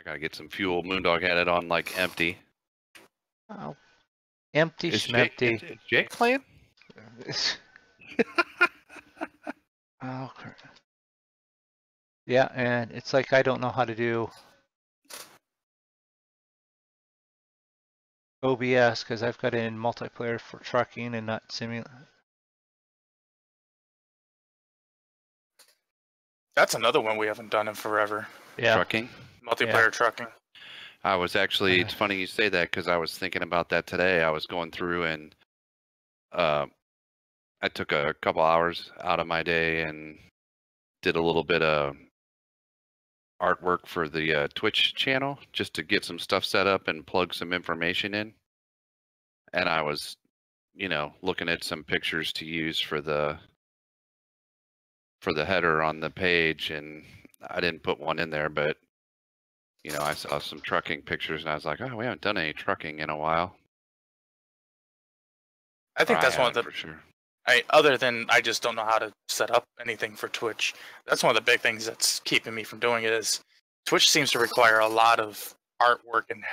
gotta get some fuel. Moondog had it on like empty. Oh, empty Is schmempty. Is Jake playing? Oh, crap. Yeah, and it's like I don't know how to do OBS because I've got it in multiplayer for trucking and not simulator. That's another one we haven't done in forever. Yeah. Trucking? Multiplayer trucking. I was actually, it's funny you say that because I was thinking about that today. I was going through and I took a couple hours out of my day and did a little bit of artwork for the Twitch channel just to get some stuff set up and plug some information in. And I was, you know, looking at some pictures to use for the header on the page, and I didn't put one in there, but you know, I saw some trucking pictures and I was like, oh, we haven't done any trucking in a while. I think that's one of the, for sure. Other than I just don't know how to set up anything for Twitch. That's one of the big things that's keeping me from doing it is Twitch seems to require a lot of artwork and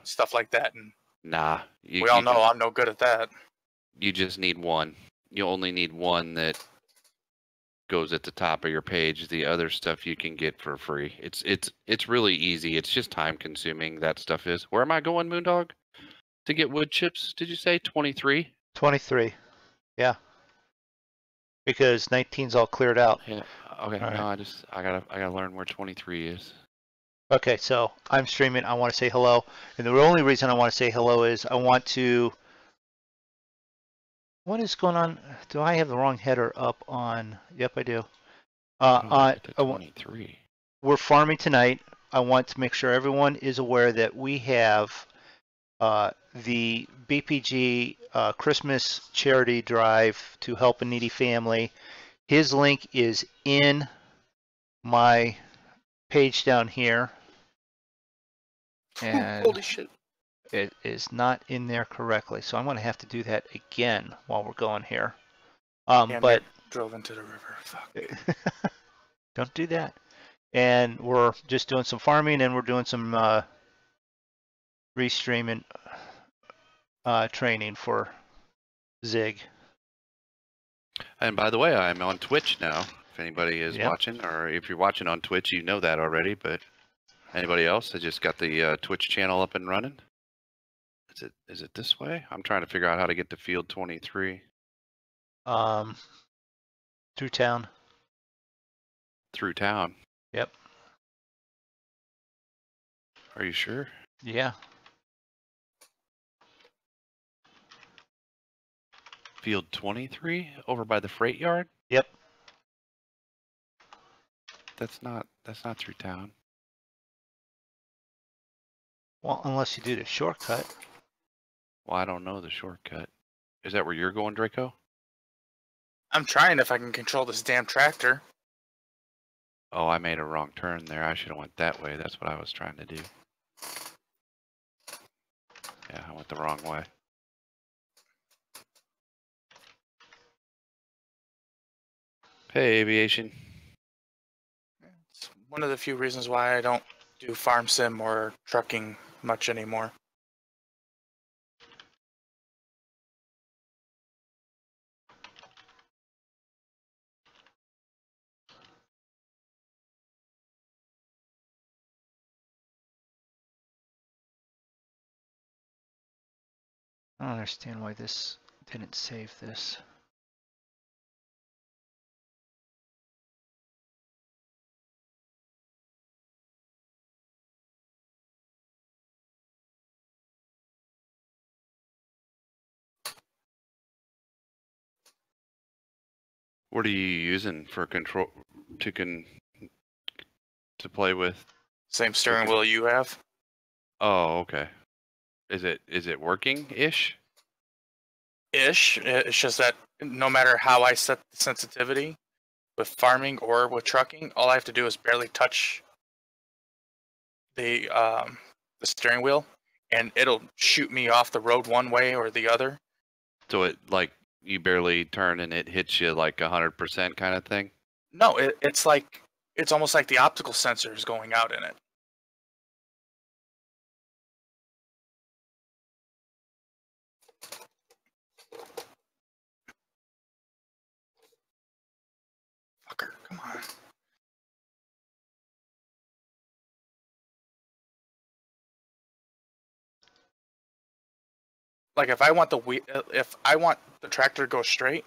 stuff like that. And nah, we all know I'm no good at that. You just need one. You only need one that goes at the top of your page. The other stuff you can get for free. It's really easy. It's just time consuming. That stuff is. Where am I going, Moondog? To get wood chips? Did you say 23? 23. Yeah. Because 19's all cleared out. Yeah. Okay. All no, I gotta learn where 23 is. Okay, so I'm streaming. I want to say hello, and the only reason I want to say hello is I want to. What is going on? Do I have the wrong header up on? Yep, I do. On 23. We're farming tonight. I want to make sure everyone is aware that we have the BPG Christmas charity drive to help a needy family. His link is in my page down here. And holy shit. It is not in there correctly, so I'm going to have to do that again while we're going here. But drove into the river. Fuck. Don't do that. And we're just doing some farming, and we're doing some restreaming training for Zig. And by the way, I'm on Twitch now. If anybody is watching, or if you're watching on Twitch, you know that already. But anybody else, I just got the Twitch channel up and running. Is it this way? I'm trying to figure out how to get to field 23. Through town. Through town? Yep. Are you sure? Yeah. Field 23 over by the freight yard? Yep. That's not through town. Well, unless you do the shortcut. Well, I don't know the shortcut. Is that where you're going, Draco? I'm trying if I can control this damn tractor. Oh, I made a wrong turn there. I should have went that way. That's what I was trying to do. Yeah, I went the wrong way. Hey, aviation. It's one of the few reasons why I don't do farm sim or trucking much anymore. I don't understand why this didn't save this. What are you using for control to play with? Same steering wheel you have. Oh, okay. Is it working-ish? Ish. It's just that no matter how I set the sensitivity with farming or with trucking, all I have to do is barely touch the steering wheel, and it'll shoot me off the road one way or the other. So it like you barely turn and it hits you like 100% kind of thing? No, it's almost like the optical sensor is going out in it. Come on. Like if I want the tractor to go straight,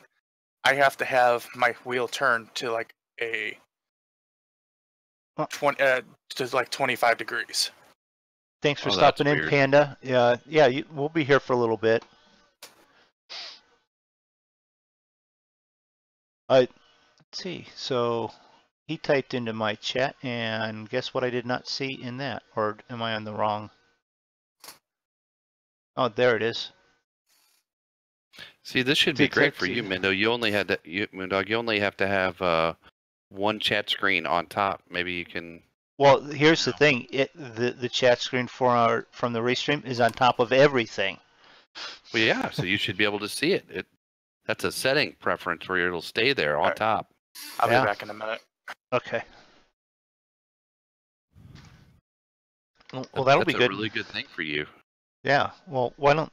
I have to have my wheel turned to like a 25 degrees. Thanks for stopping in, weird. Panda. Yeah, we'll be here for a little bit. Let's see. So he typed into my chat, and guess what I did not see in that? Or am I on the wrong? Oh, there it is. See, this should be great for you, Mindo. You only had to, Moondog. You only have to have one chat screen on top. Maybe you can. Well, here's the thing. The chat screen from the restream is on top of everything. Well, yeah. So you should be able to see it. That's a setting preference where it'll stay there on top. I'll be back in a minute. Okay. Well, that'll be good. That's a really good thing for you. Yeah. Well, why don't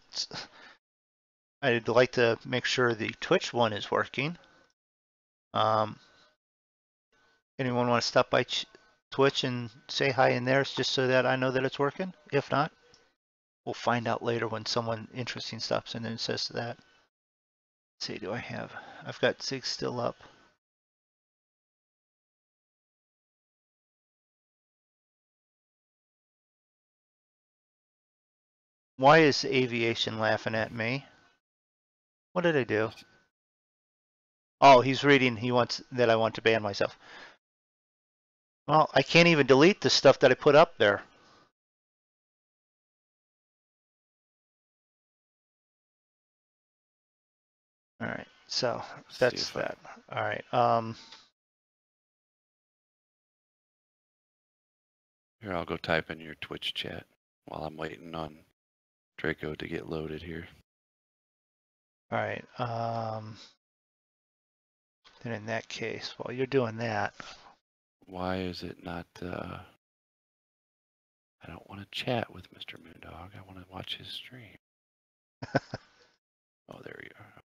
I'd like to make sure the Twitch one is working. Anyone want to stop by Twitch and say hi in there just so that I know that it's working? If not, we'll find out later when someone interesting stops in and says that. Let's see, I've got Zig still up. Why is aviation laughing at me? What did I do? Oh, he's reading. He wants that I want to ban myself. Well, I can't even delete the stuff that I put up there. All right, so that's that. All right. Here, I'll go type in your Twitch chat while I'm waiting on Draco to get loaded here. All right. Then in that case, while you're doing that, why is it not? I don't want to chat with Mr. Moondog. I want to watch his stream. Oh, there you are.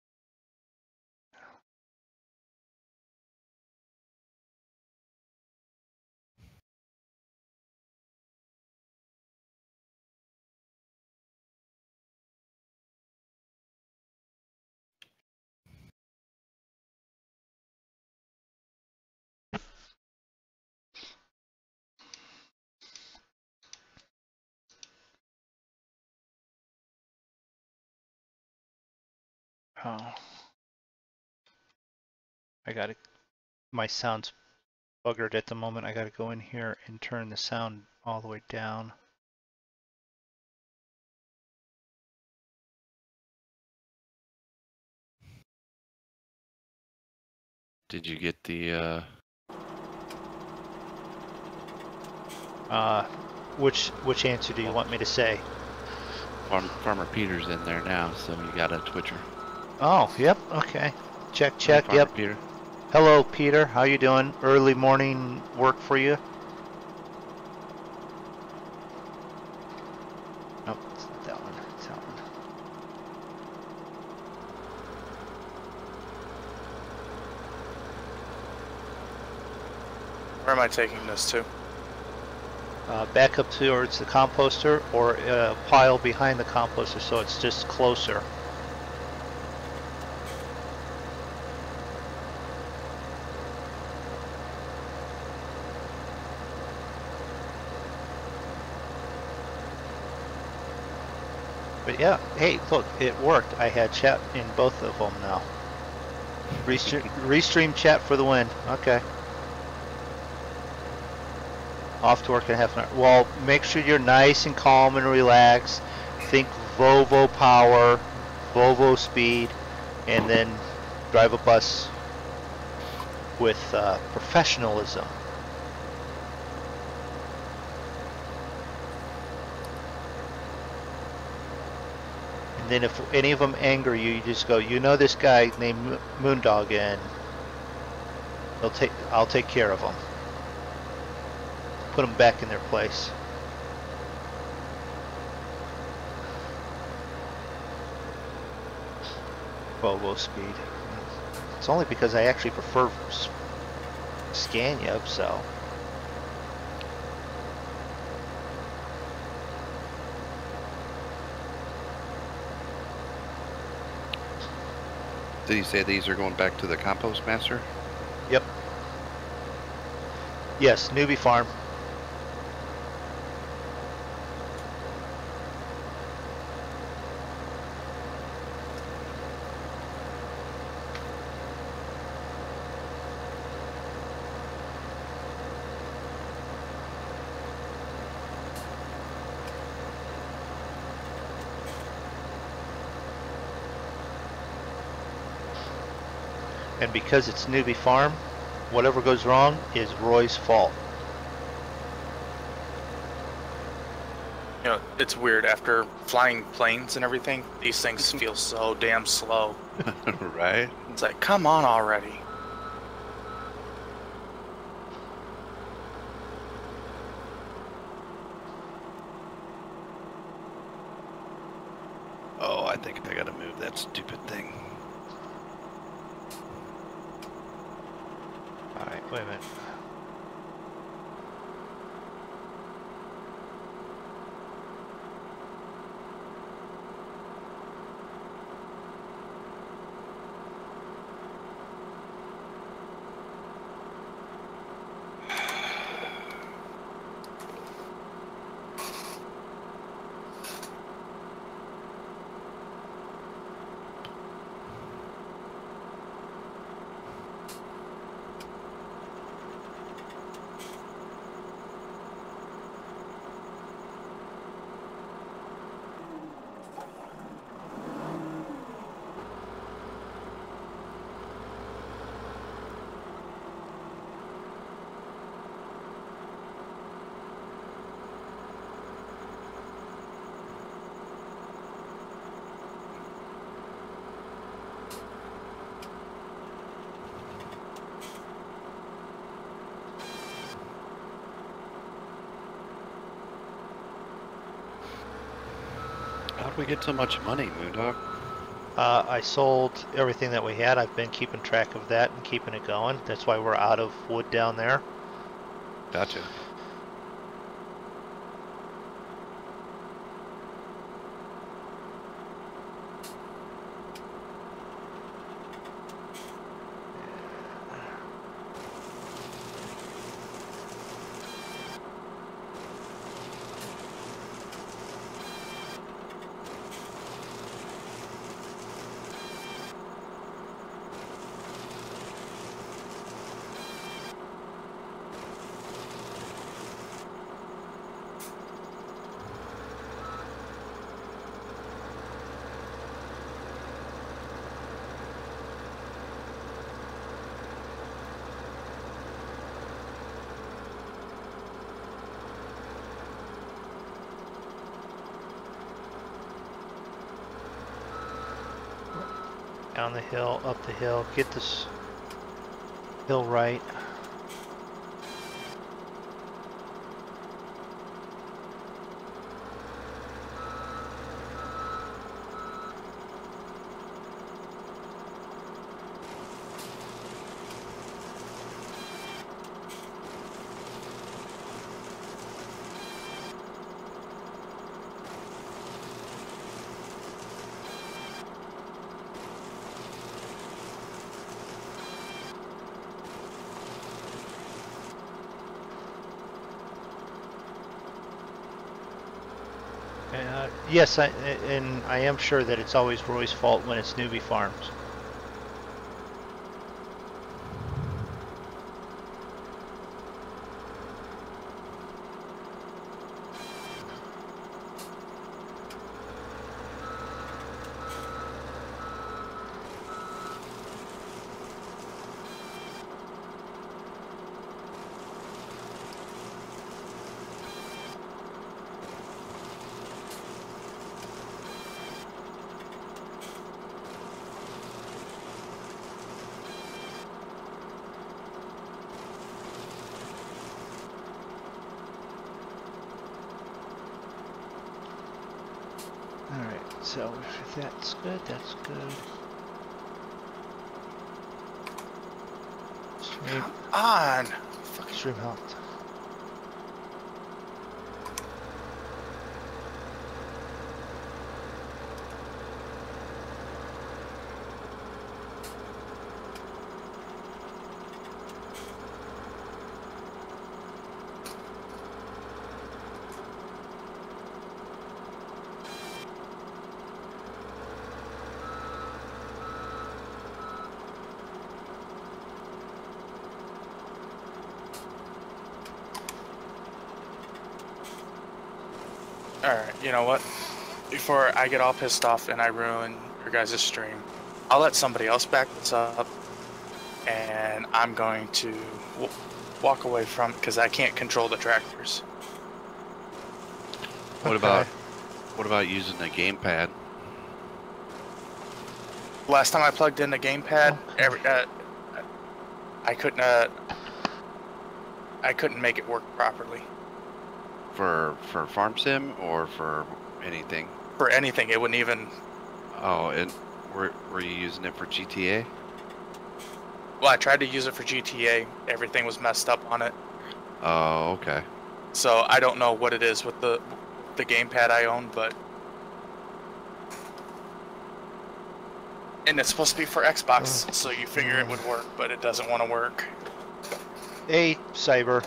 oh, I got it. My sound's buggered at the moment. I got to go in here and turn the sound all the way down. Did you get the? Which answer do you want me to say? Farmer Peter's in there now, so you got a Twitcher. Oh, yep. Okay. Check. Hey, Yep. Peter. Hello, Peter. How you doing? Early morning work for you? Nope, it's not that one. It's that one. Where am I taking this to? Back up towards the composter or a pile behind the composter so it's just closer. But yeah, hey, look, it worked. I had chat in both of them now. Restream chat for the win. Okay. Off to work in half an hour. Well, make sure you're nice and calm and relaxed. Think Volvo power, Volvo speed, and then drive a bus with professionalism. And then if any of them anger you, you just go, you know this guy named Moondog, and I'll take care of him. Put them back in their place. Volvo speed. It's only because I actually prefer Scania, so. Did he say these are going back to the compost master? Yep. Yes, newbie farm. And because it's newbie farm, whatever goes wrong is Roy's fault. You know, it's weird. After flying planes and everything, these things feel so damn slow. Right? It's like, come on already. Oh, I think I gotta move that stupid thing. Alright, wait a minute. How'd we get so much money, Moondog? I sold everything that we had. I've been keeping track of that and keeping it going. That's why we're out of wood down there. Gotcha. Down the hill, up the hill, get this hill right. Yes, and I am sure that it's always Roy's fault when it's newbie farms. Alright, so if that's good, that's good. on. Stream health. Alright, you know what? Before I get all pissed off and I ruin your guys' stream, I'll let somebody else back this up, and I'm going to walk away from it because I can't control the tractors. What about using a gamepad? Last time I plugged in the gamepad, I couldn't make it work properly. For farm sim or for anything? For anything, it wouldn't even. Oh, and were you using it for GTA? Well, I tried to use it for GTA. Everything was messed up on it. Oh, okay. So I don't know what it is with the gamepad I own, but and it's supposed to be for Xbox, so you figure it would work, but it doesn't want to work. Hey, Cyber.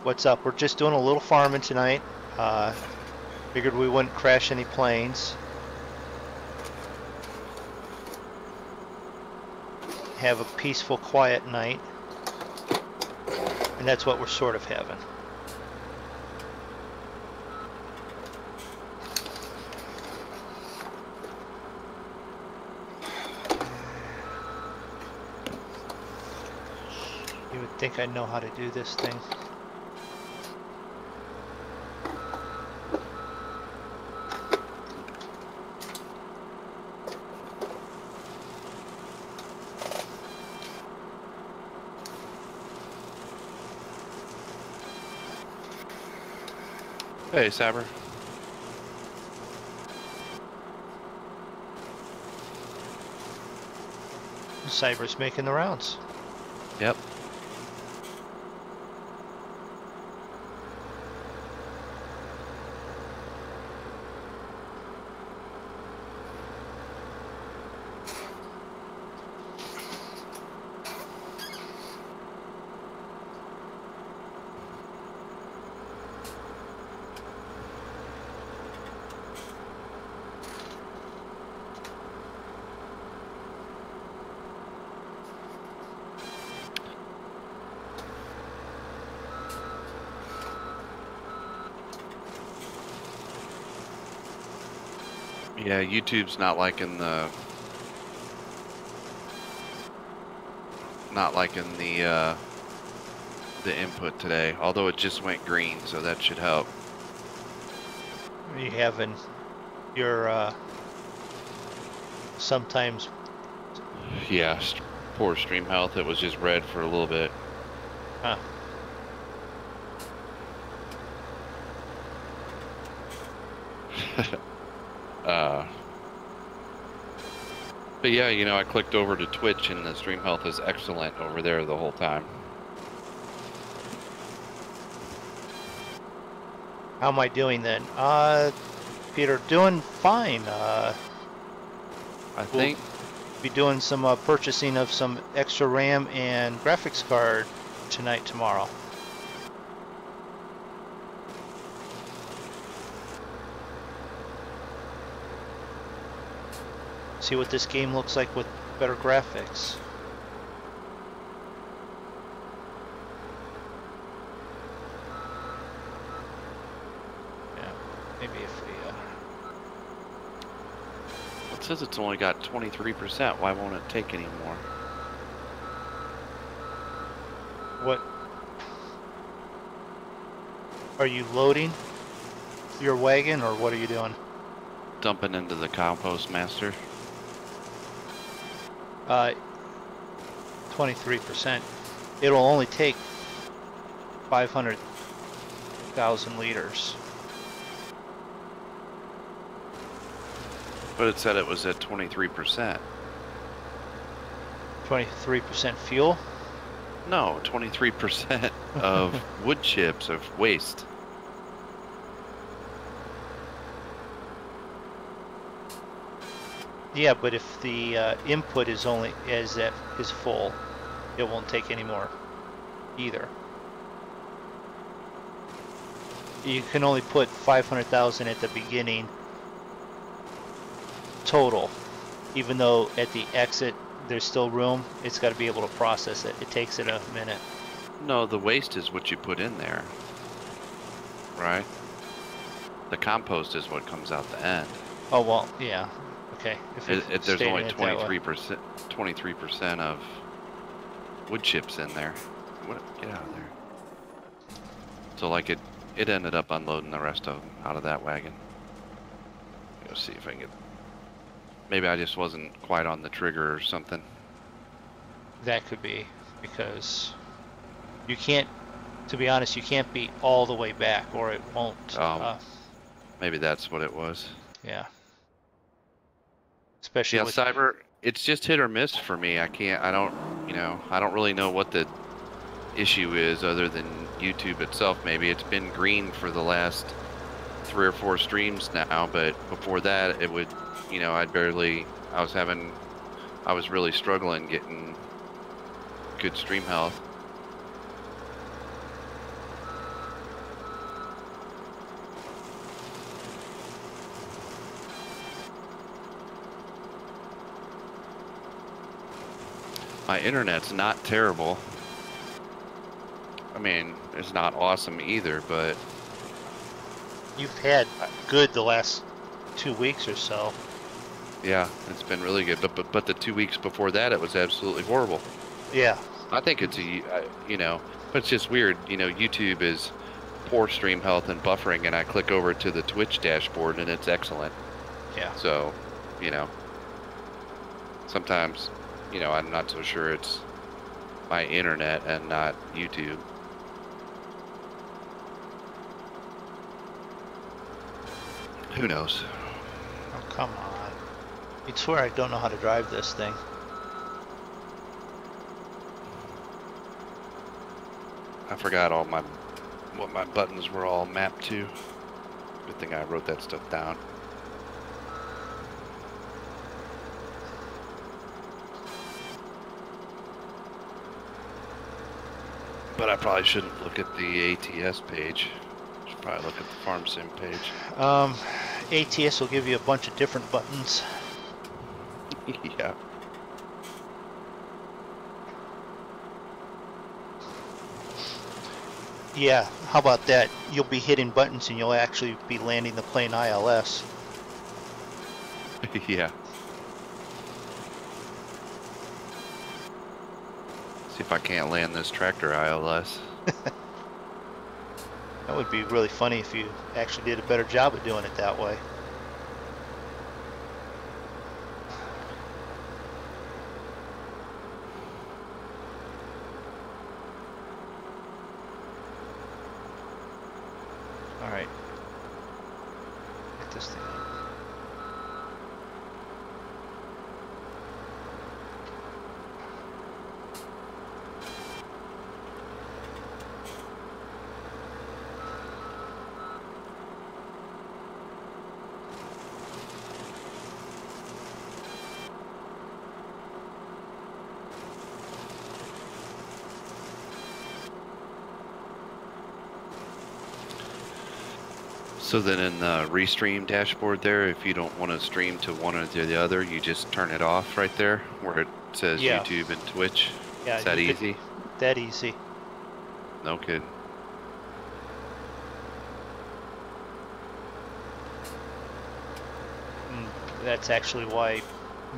What's up? We're just doing a little farming tonight. Figured we wouldn't crash any planes. Have a peaceful, quiet night. And that's what we're sort of having. You would think I know how to do this thing. Hey, Saber. Cyber's making the rounds. Yep. Yeah, YouTube's not liking the input today, although it just went green, so that should help. You having your sometimes. Yeah, poor stream health. It was just red for a little bit. Huh. But yeah, you know, I clicked over to Twitch and the stream health is excellent over there the whole time. How am I doing then? Peter, doing fine. I think be doing some purchasing of some extra RAM and graphics card tonight, tomorrow. See what this game looks like with better graphics. Yeah, maybe if we it says it's only got 23%. Why won't it take any more? What? Are you loading your wagon, or what are you doing? Dumping into the compost master. 23%. It'll only take 500,000 liters. But it said it was at 23%. 23% fuel? No, 23% of wood chips of waste. Yeah, but if the input is only is full, it won't take any more either. You can only put 500,000 at the beginning total, even though at the exit there's still room. It's got to be able to process it. It takes it a minute. No, the waste is what you put in there, right? The compost is what comes out the end. Oh well, yeah. Okay. There's only 23% of wood chips in there. Get out of there. So like it ended up unloading the rest of them out of that wagon. Let's see if I can get. Maybe I just wasn't quite on the trigger or something. That could be because you can't. To be honest, you can't be all the way back, or it won't. Maybe that's what it was. Yeah. Especially with Cyber, it's just hit or miss for me. I don't really know what the issue is other than YouTube itself. Maybe it's been green for the last 3 or 4 streams now, but before that it would, I was really struggling getting good stream health. My internet's not terrible. I mean, it's not awesome either, but you've had good the last 2 weeks or so. Yeah, it's been really good. But the 2 weeks before that, it was absolutely horrible. Yeah. I think it's but it's just weird. YouTube is poor stream health and buffering, and I click over to the Twitch dashboard, and it's excellent. Yeah. So, sometimes, I'm not so sure it's my internet and not YouTube. Who knows? Oh, come on. You'd swear I don't know how to drive this thing. I forgot what my buttons were all mapped to. Good thing I wrote that stuff down. But I probably shouldn't look at the ATS page. I should probably look at the Farm Sim page. ATS will give you a bunch of different buttons. Yeah. Yeah, how about that? You'll be hitting buttons and you'll actually be landing the plane ILS. Yeah. See if I can't land this tractor ILS. That would be really funny if you actually did a better job of doing it that way. All right. Get this thing up. So then in the restream dashboard there, if you don't want to stream to one or the other, you just turn it off right there where it says YouTube and Twitch. Yeah, is that easy? That easy. No kidding. That's actually why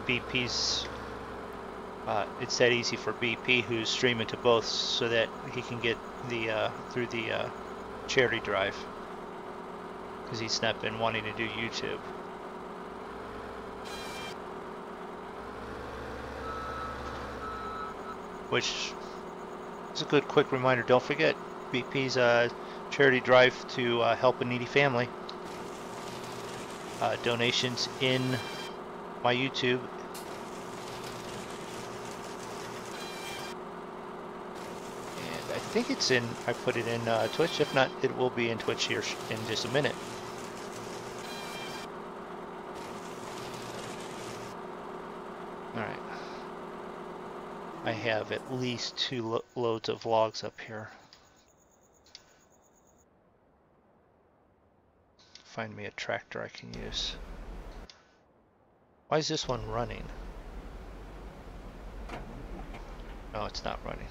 BP's it's that easy for BP who's streaming to both so that he can get the through the charity drive. Because he's not been wanting to do YouTube. Which is a good quick reminder. Don't forget BP's charity drive to help a needy family. Donations in my YouTube. think it's in, I put it in Twitch. If not, it will be in Twitch here in just a minute. All right. I have at least 2 loads of logs up here. Find me a tractor I can use. Why is this one running? No, it's not running.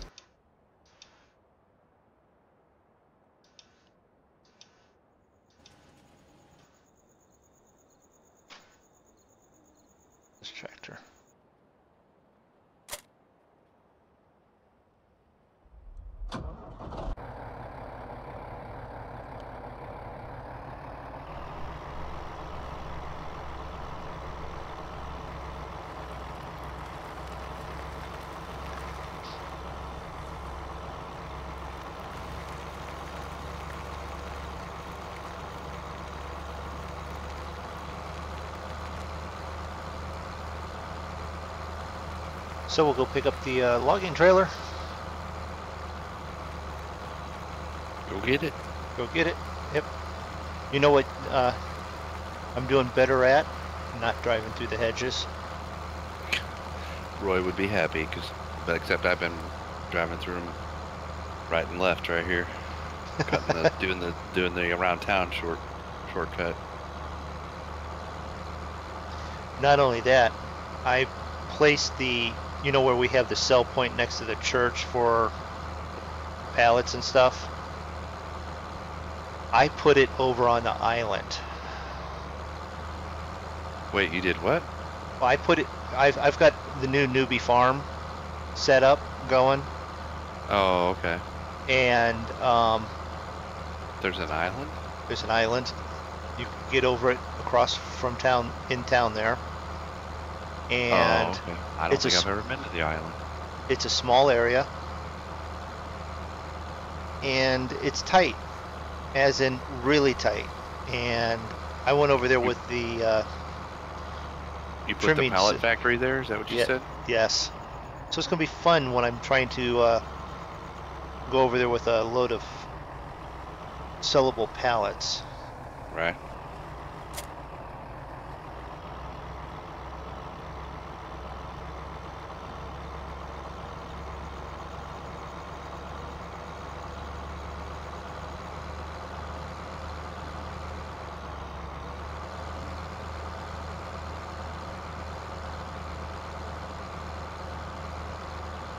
This tractor. So we'll go pick up the logging trailer. Go get it. Go get it. Yep. You know what I'm doing better at? Not driving through the hedges. Roy would be happy, but except I've been driving through them right and left right here, doing the around town shortcut. Not only that, I placed the, you know where we have the cell point next to the church for pallets and stuff? I put it over on the island. Wait, you did what? Well, I put it, I've got the new newbie farm set up, going. Oh, okay. And there's an island? There's an island. You can get over it across from town, in town there. And oh, okay. I don't think I've ever been to the island. It's a small area. And it's tight, as in really tight. And I went over there with the you put the pallet factory there? Is that what you said? Yes. So it's going to be fun when I'm trying to go over there with a load of sellable pallets. Right.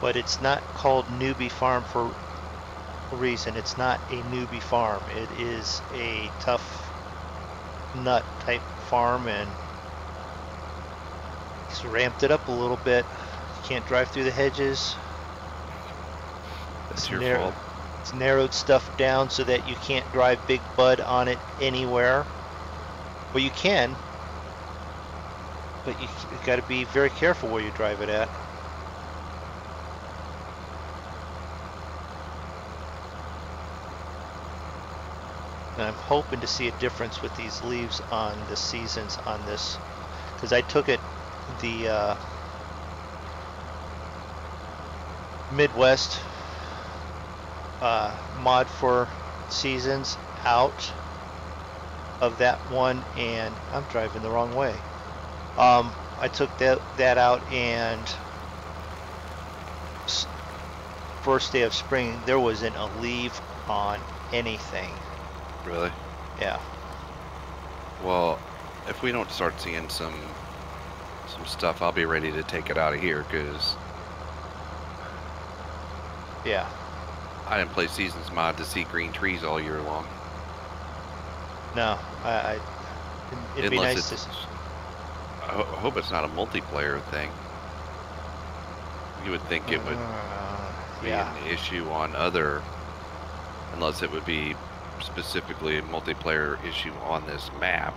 But it's not called Newbie Farm for a reason. It's not a newbie farm. It is a tough nut type farm, and he's ramped it up a little bit. You can't drive through the hedges. That's your fault. It's narrowed stuff down so that you can't drive Big Bud on it anywhere. Well, you can, but you got to be very careful where you drive it at. And I'm hoping to see a difference with these leaves on the seasons on this, because I took it the Midwest mod for seasons out of that one, and I'm driving the wrong way. I took that out, and first day of spring there wasn't a leaf on anything. Really? Yeah. Well, if we don't start seeing some stuff, I'll be ready to take it out of here, because yeah, I didn't play Seasons mod to see green trees all year long. No, it'd be nice to. I hope it's not a multiplayer thing. You would think it would be an issue on other, unless it would be specifically a multiplayer issue on this map,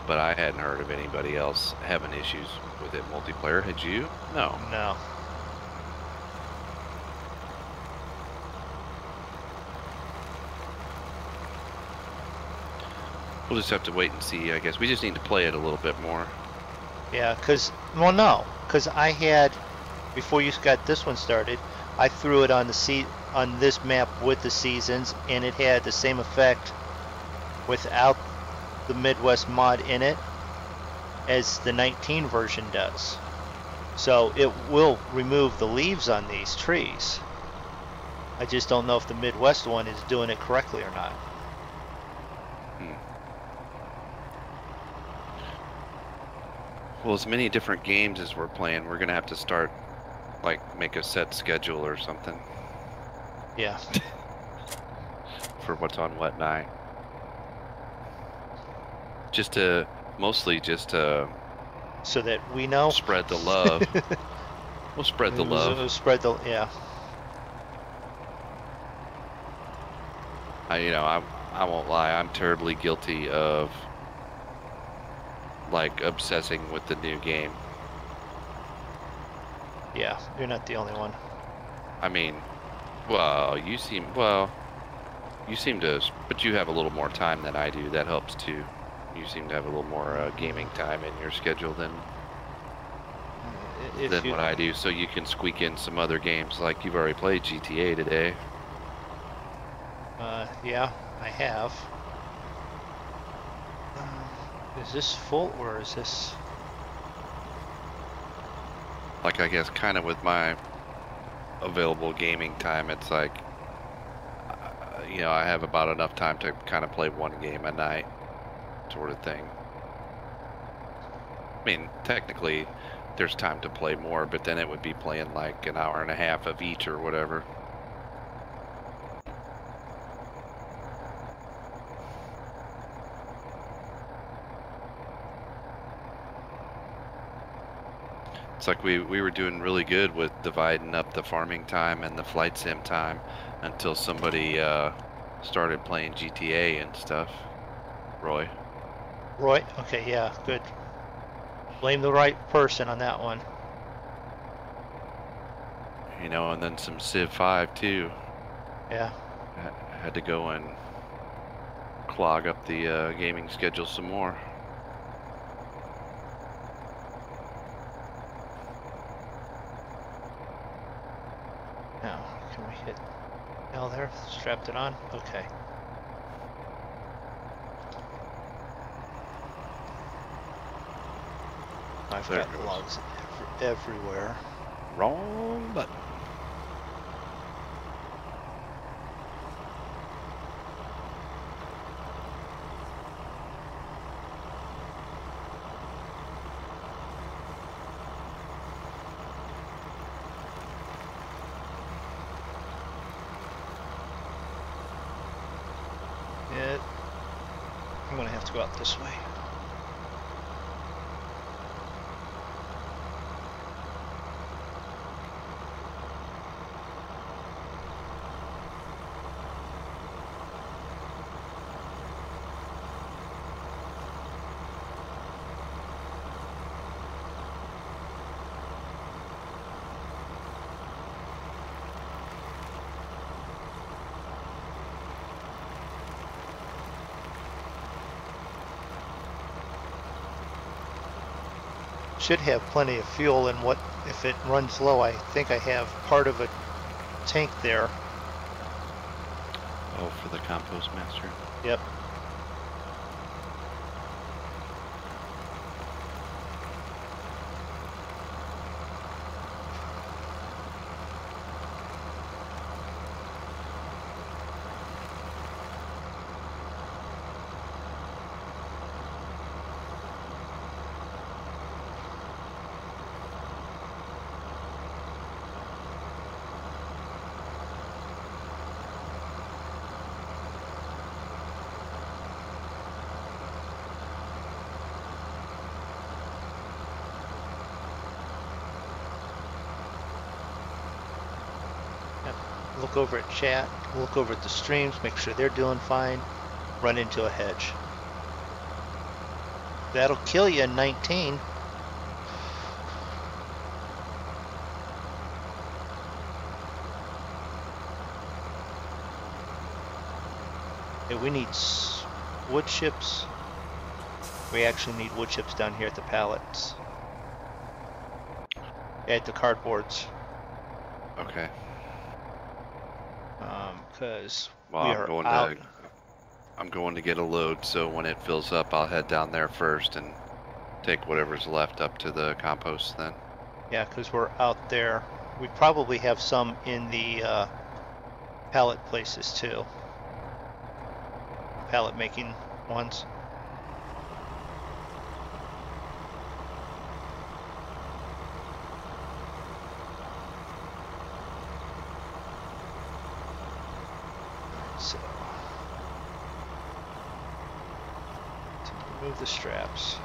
but I hadn't heard of anybody else having issues with it multiplayer. Had you? No. No. We'll just have to wait and see, I guess. We just need to play it a little bit more. Yeah, because I had, before you got this one started, I threw it on the on this map with the seasons, and it had the same effect without the Midwest mod in it as the 19 version does. So it will remove the leaves on these trees. I just don't know if the Midwest one is doing it correctly or not. Well, as many different games as we're playing, we're gonna have to start, like, make a set schedule or something. Yeah. For what's on what night. Just to, mostly just to... So that we know. Spread the love. We'll spread the love. We'll spread the, yeah. I won't lie, I'm terribly guilty of, like, obsessing with the new game. Yeah, you're not the only one. I mean, well, you seem to, but you have a little more time than I do. That helps too. You seem to have a little more gaming time in your schedule than what I do, so you can squeak in some other games. Like, you've already played GTA today. Yeah, I have. Is this full or is this? Like, I guess kind of with my available gaming time, it's like, I have about enough time to kind of play one game a night, sort of thing. I mean, technically, there's time to play more, but then it would be playing like an hour and a half of each or whatever. It's like we were doing really good with dividing up the farming time and the flight sim time until somebody started playing GTA and stuff. Roy? Okay, yeah, good. Blame the right person on that one. And then some Civ 5 too. Yeah. I had to go and clog up the gaming schedule some more. Now, can we hit L there? Strapped it on? Okay. I've got logs everywhere. Wrong button. I'm gonna have to go out this way. Should have plenty of fuel, and if it runs low, I think I have part of a tank there. Oh, for the compost master? Yep. Look over at chat, look over at the streams, make sure they're doing fine, run into a hedge. That'll kill you in 19. Okay, we need wood chips. We actually need wood chips down here at the pallets. At the cardboards. Okay. because Well, we are out. I'm going to get a load, so when it fills up, I'll head down there first and take whatever's left up to the compost then. Yeah, because we're out there. We probably have some in the pallet places too. Pallet making ones. So, to remove the straps.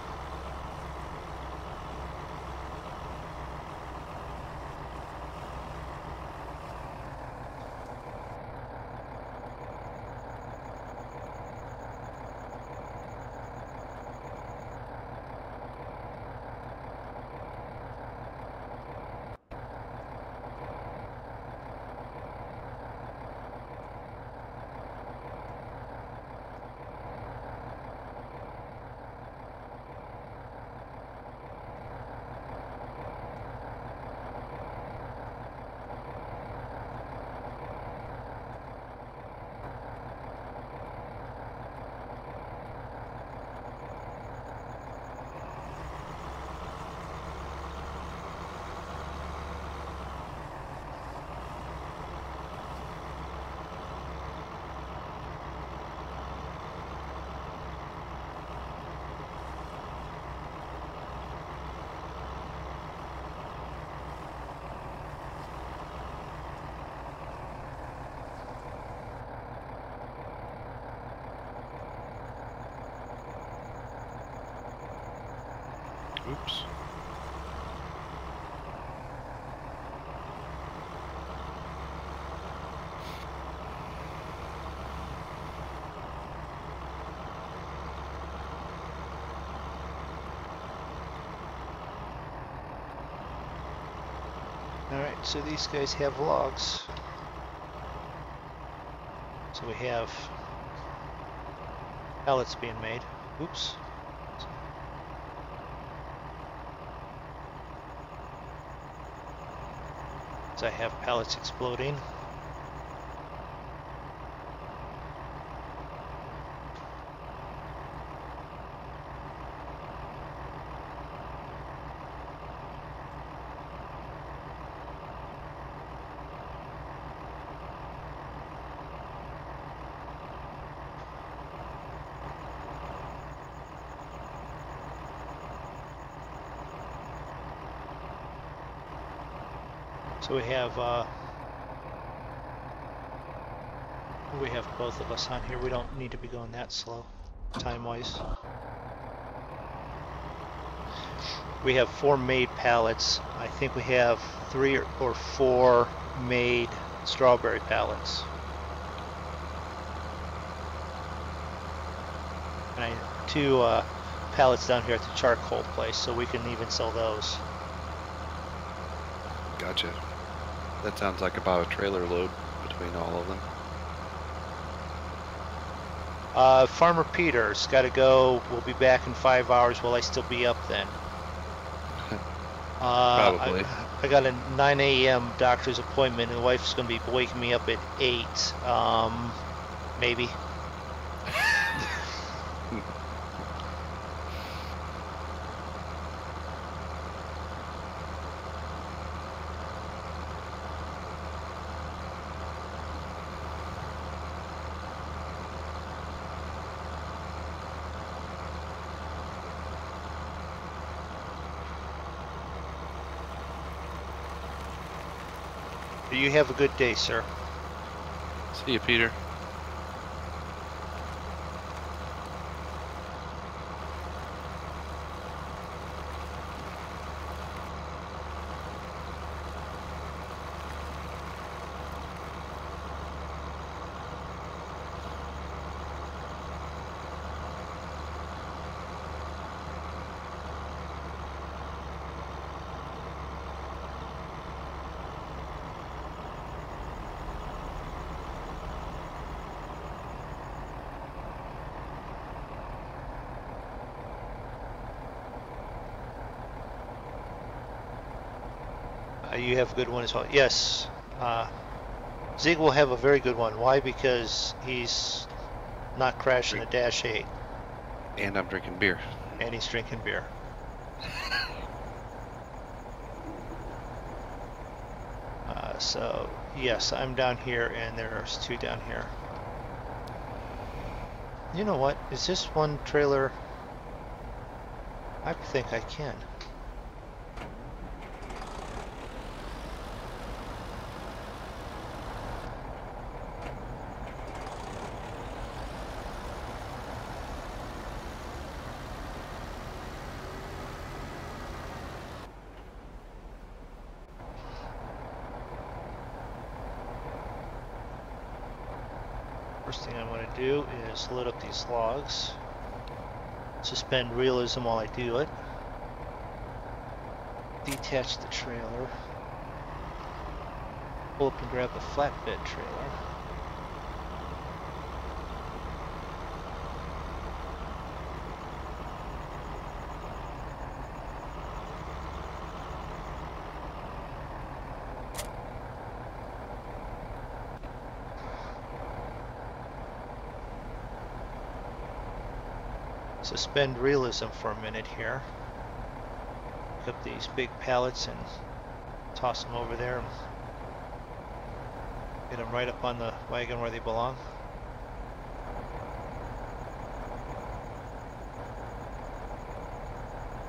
Oops. Alright, so these guys have logs. So we have pallets being made. Oops. So I have pallets exploding. So we have both of us on here. We don't need to be going that slow, time-wise. We have 4 made pallets. I think we have 3 or 4 made strawberry pallets. And 2 pallets down here at the charcoal place, so we can even sell those. Gotcha. That sounds like about a trailer load between all of them. Farmer Peter's got to go. We'll be back in 5 hours. Will I still be up then? Probably. I got a 9 a.m. doctor's appointment, and the wife's going to be waking me up at 8. Maybe. You have a good day, sir. See you, Peter. You have a good one as well. Yes. Zig will have a very good one. Why? Because he's not crashing a Dash 8. And I'm drinking beer. And he's drinking beer. So, yes, I'm down here, and there's 2 down here. You know what? Is this one trailer? I think I can. First thing I'm going to do is load up these logs, suspend realism while I do it, detach the trailer, pull up and grab the flatbed trailer. Suspend realism for a minute here. Pick up these big pallets and toss them over there and get them right up on the wagon where they belong.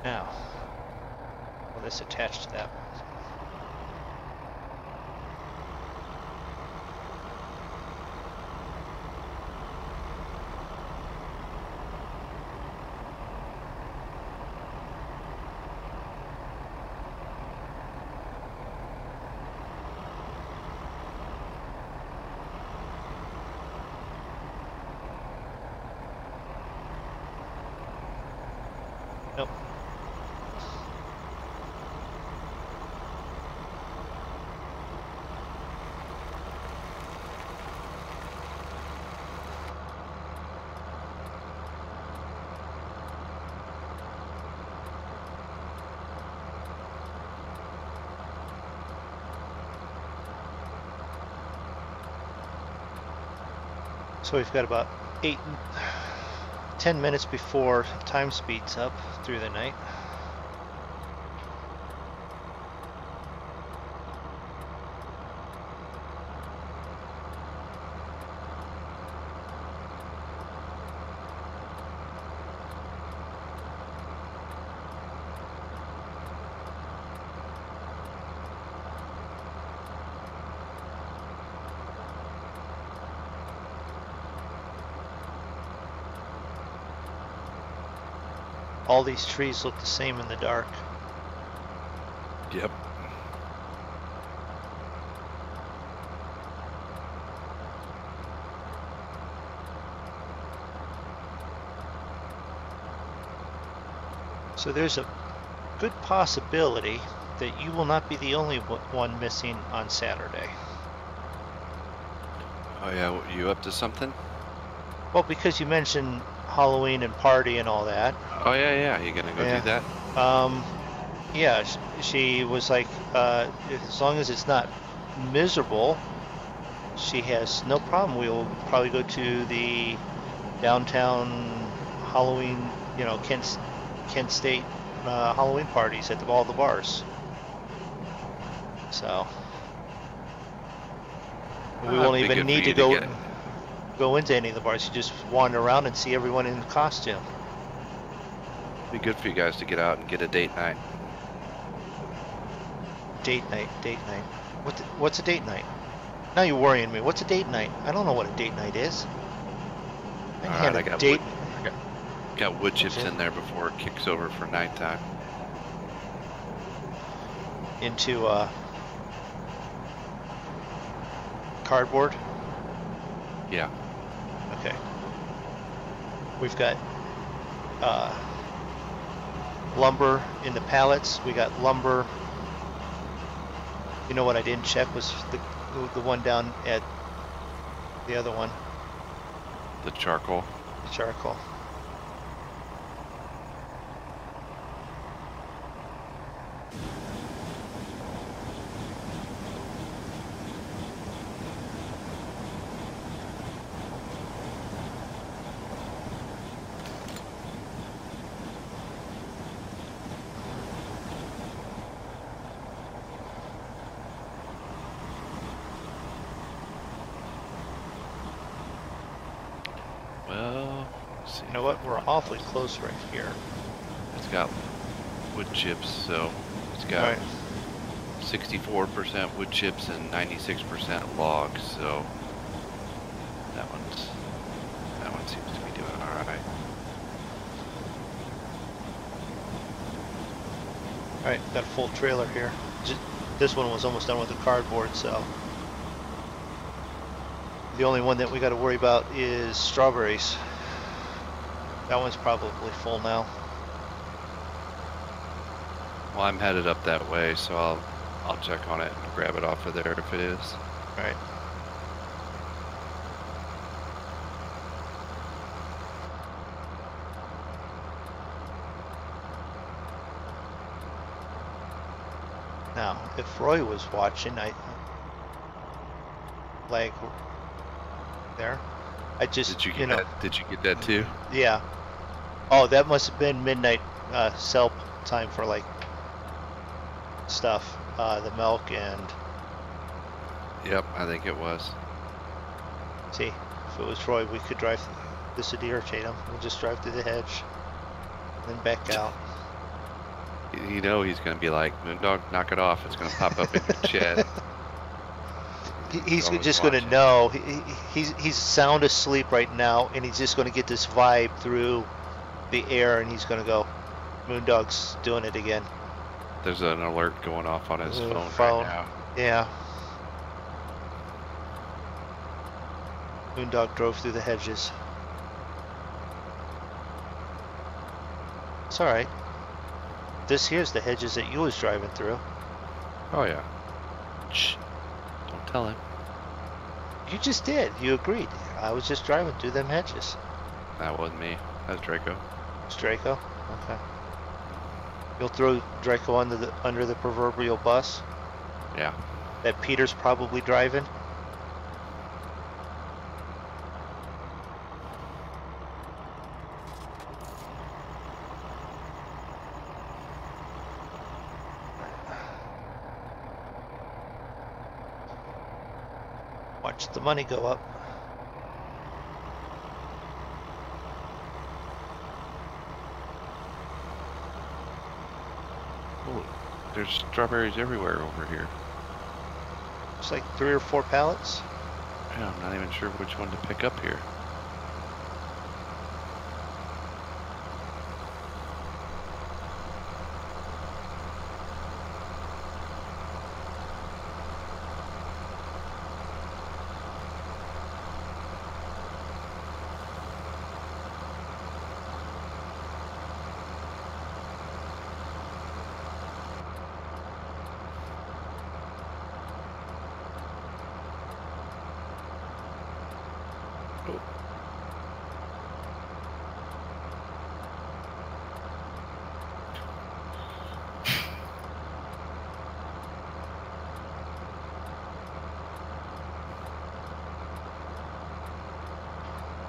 Now, will this attach to that? Nope. So we've got about 10 minutes before time speeds up through the night. All these trees look the same in the dark. Yep. So there's a good possibility that you will not be the only one missing on Saturday. Oh yeah, you up to something? Well, because you mentioned Halloween and party and all that. Oh yeah, you gonna go do that? Yeah, she was like, as long as it's not miserable, she has no problem. We'll probably go to the downtown Halloween, you know, Kent State Halloween parties at all the bars. So we won't even need to go into any of the bars. You just wander around and see everyone in costume. Be good for you guys to get out and get a date night. Date night. What's a date night? Now you're worrying me. What's a date night? I don't know what a date night is. I got wood chips in there before it kicks over for nighttime. Into cardboard? Yeah. Okay. We've got lumber in the pallets. We got lumber. You know what I didn't check was the one down at the other one. The charcoal. The charcoal. Well, let's see. You know what? We're awfully close right here. It's got wood chips, so it's got Right. 64% wood chips and 96% logs, so that one seems to be doing all right. All right, got a full trailer here. This one was almost done with the cardboard, so the only one that we got to worry about is strawberries. That one's probably full now. Well, I'm headed up that way, so I'll check on it and grab it off of there if it is. All right. Now, if Roy was watching, like there, I just Did you get that? Did you get that too? Yeah. Oh, that must have been midnight sell time for like stuff, the milk and. Yep, I think it was. See, if it was Roy, we could drive. This would irritate him. We'll just drive through the hedge, then back out. You know he's gonna be like, Moondog, knock it off. It's gonna pop up in your chat. He's just going to know. He's sound asleep right now, and he's just going to get this vibe through the air, and he's going to go, Moondog's doing it again. There's an alert going off on his phone right now. Yeah. Moondog drove through the hedges. It's all right. This here's the hedges that you was driving through. Oh yeah. Shh. Don't tell him. You just did. You agreed. I was just driving through them hedges. That wasn't me. That was Draco. It's Draco? Okay. You'll throw Draco under the proverbial bus? Yeah. That Peter's probably driving? Watch the money go up. Oh, there's strawberries everywhere over here. It's like 3 or 4 pallets. Yeah, I'm not even sure which one to pick up here.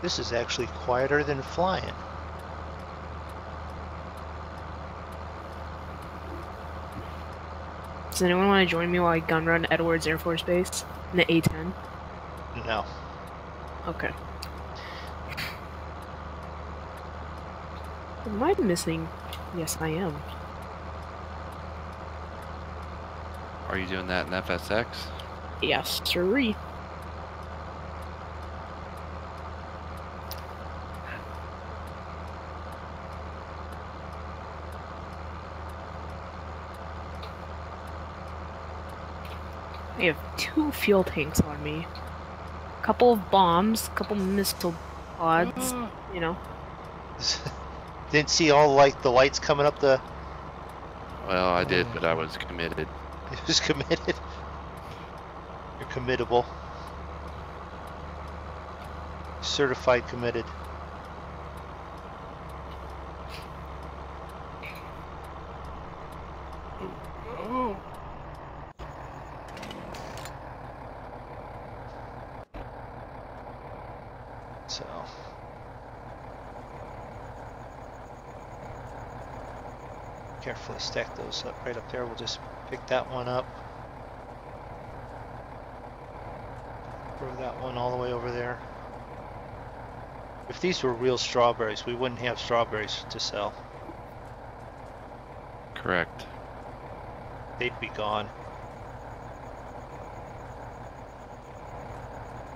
This is actually quieter than flying. Does anyone want to join me while I gun run Edwards Air Force Base in the A-10? No. Okay. Am I missing? Yes, I am. Are you doing that in FSX? Yes, sirree. I have 2 fuel tanks on me. A couple of bombs, a couple missile pods, you know. Didn't see all like the lights coming up the... Well, I did, but I was committed. It was committed. You're committable. Certified committed. So carefully stack those up right up there. We'll just pick that one up. Throw that one all the way over there. If these were real strawberries, we wouldn't have strawberries to sell. Correct. They'd be gone.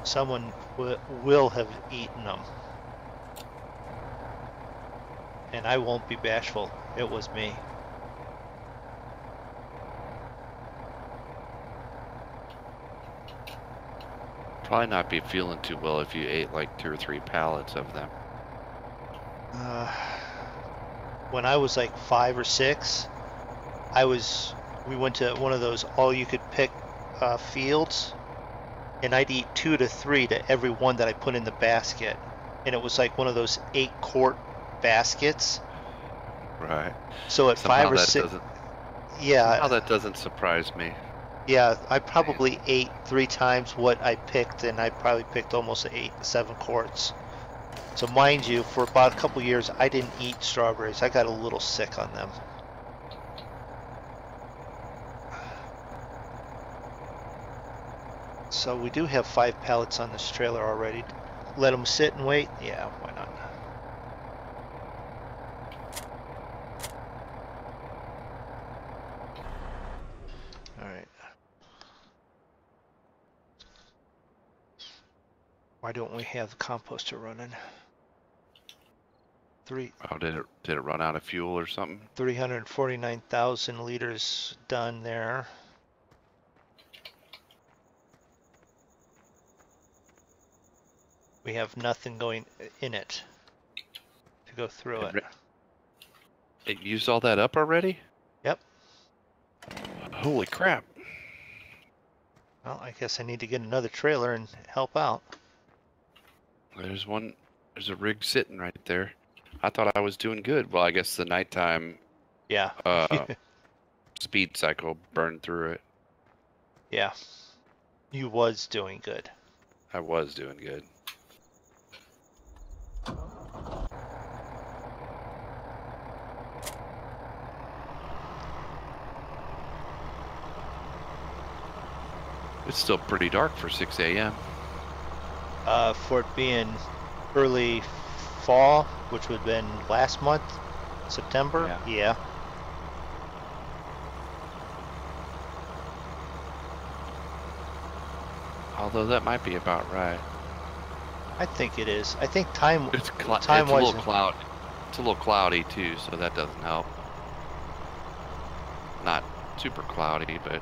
Someone will have eaten them. And I won't be bashful. It was me. Probably not be feeling too well if you ate like 2 or 3 pallets of them. When I was like 5 or 6, we went to one of those all-you-could-pick fields, and I'd eat 2 to 3 to every one that I put in the basket, and it was like one of those 8-quart baskets. Right. So at Somehow 5 or 6, yeah. Somehow that doesn't surprise me. Yeah, I probably ate 3 times what I picked, and I probably picked almost 7 quarts. So mind you, for about a couple years, I didn't eat strawberries. I got a little sick on them. So we do have 5 pallets on this trailer already. Let them sit and wait? Yeah, why not? Alright. Why don't we have the composter running? Oh, did it run out of fuel or something? 349,000 liters done there. We have nothing going in it to go through it. It used all that up already? Yep. Holy crap. Well, I guess I need to get another trailer and help out. There's a rig sitting right there. I thought I was doing good. Well, I guess the nighttime Yeah. speed cycle burned through it. Yeah. You was doing good. I was doing good. It's still pretty dark for 6 a.m. For it being early fall, which would have been last month, September. Yeah. Although that might be about right. I think it is. I think time It's a time-wise. little cloud. It's a little cloudy too, so that doesn't help. Not super cloudy, but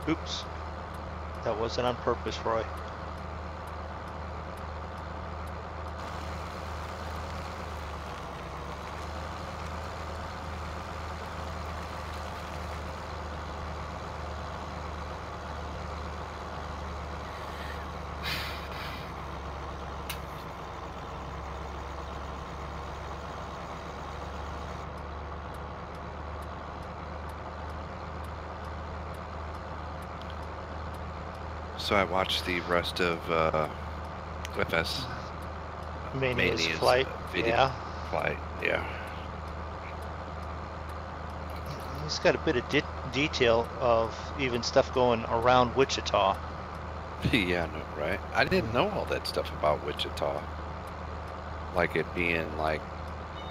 Oops. That wasn't on purpose, Roy. so I watched the rest of FS Mania's flight. Yeah. Flight, yeah. He's got a bit of detail of even stuff going around Wichita. Yeah, no, right. I didn't know all that stuff about Wichita. Like it being like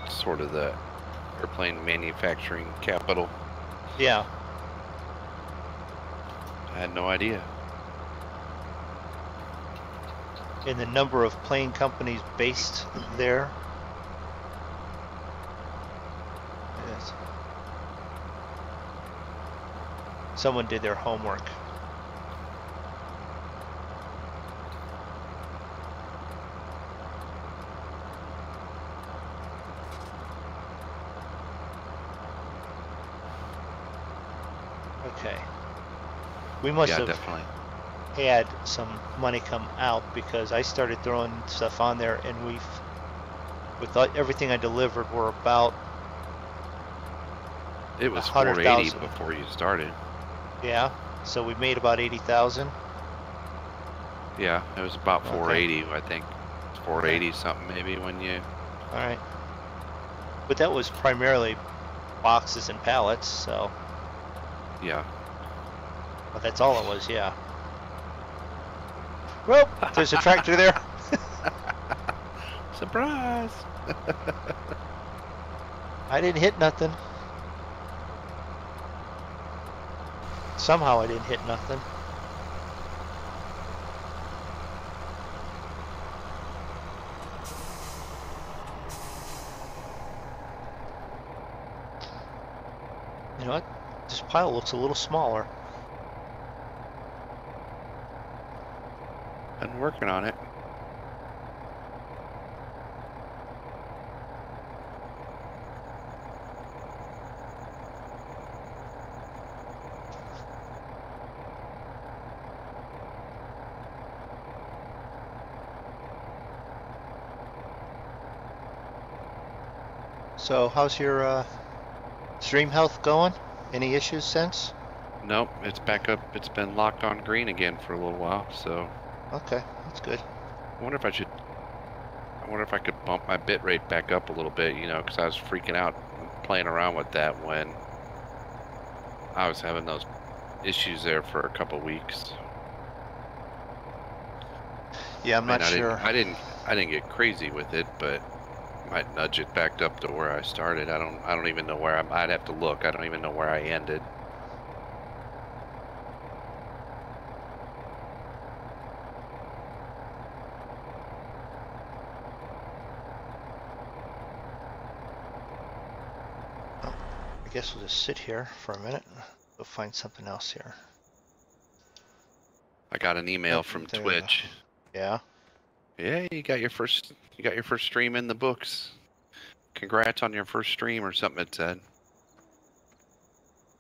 sort of the airplane manufacturing capital. Yeah. I had no idea. And the number of plane companies based there. Yes. Someone did their homework. Okay. We must Yeah, have definitely. had some money come out because I started throwing stuff on there, and with everything I delivered, we're about. It was 480 before you started. Yeah, so we made about 80,000. Yeah, it was about 480, I think. 480 something maybe when you. All right, but that was primarily boxes and pallets, so. Yeah. Well, that's all it was, yeah. Well, there's a tractor there. Surprise! I didn't hit nothing. Somehow I didn't hit nothing. You know what? This pile looks a little smaller. I'm working on it. So how's your stream health going? Any issues since? Nope, it's back up. It's been locked on green again for a little while, so. Okay, that's good. I wonder if I could bump my bit rate back up a little bit, you know, because I was freaking out playing around with that when I was having those issues there for a couple weeks. Yeah, I'm not sure. I didn't get crazy with it, but might nudge it back up to where I started. I don't even know where I'd have to look. I don't even know where I ended. I guess we'll just sit here for a minute. We'll find something else here. I got an email from Twitch. Yeah. Yeah, you got your first stream in the books. Congrats on your first stream or something it said.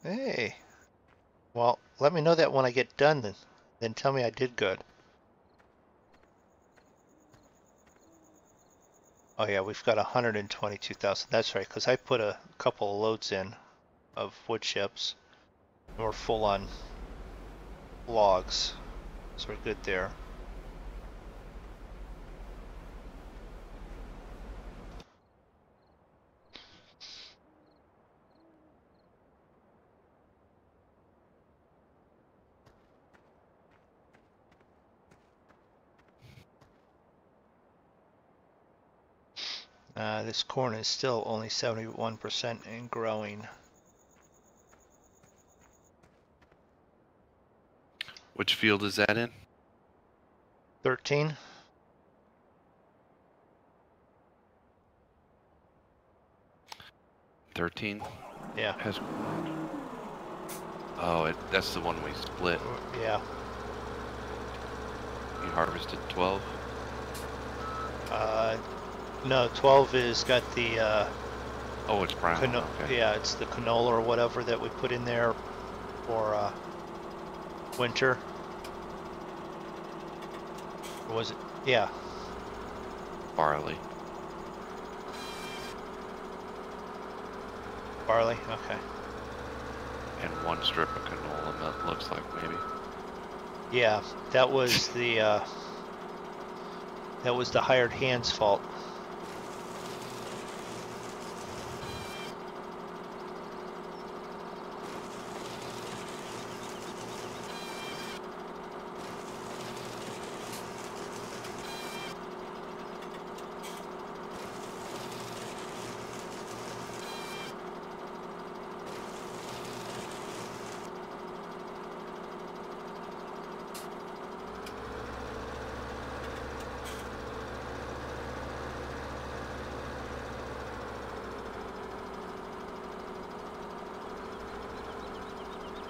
Hey. Well, let me know that when I get done then tell me I did good. Oh yeah, we've got 122,000. That's right, because I put a couple of loads in of wood chips. And we're full on logs. So we're good there. This corn is still only 71% and growing. Which field is that in? 13. Yeah. That's the one we split. Yeah. You harvested 12? No, 12 is got the oh, it's brown. Okay. Yeah, it's the canola or whatever that we put in there for winter. Or was it? Yeah. Barley. Barley, okay. And one strip of canola, that looks like maybe. Yeah, that was the hired hand's fault.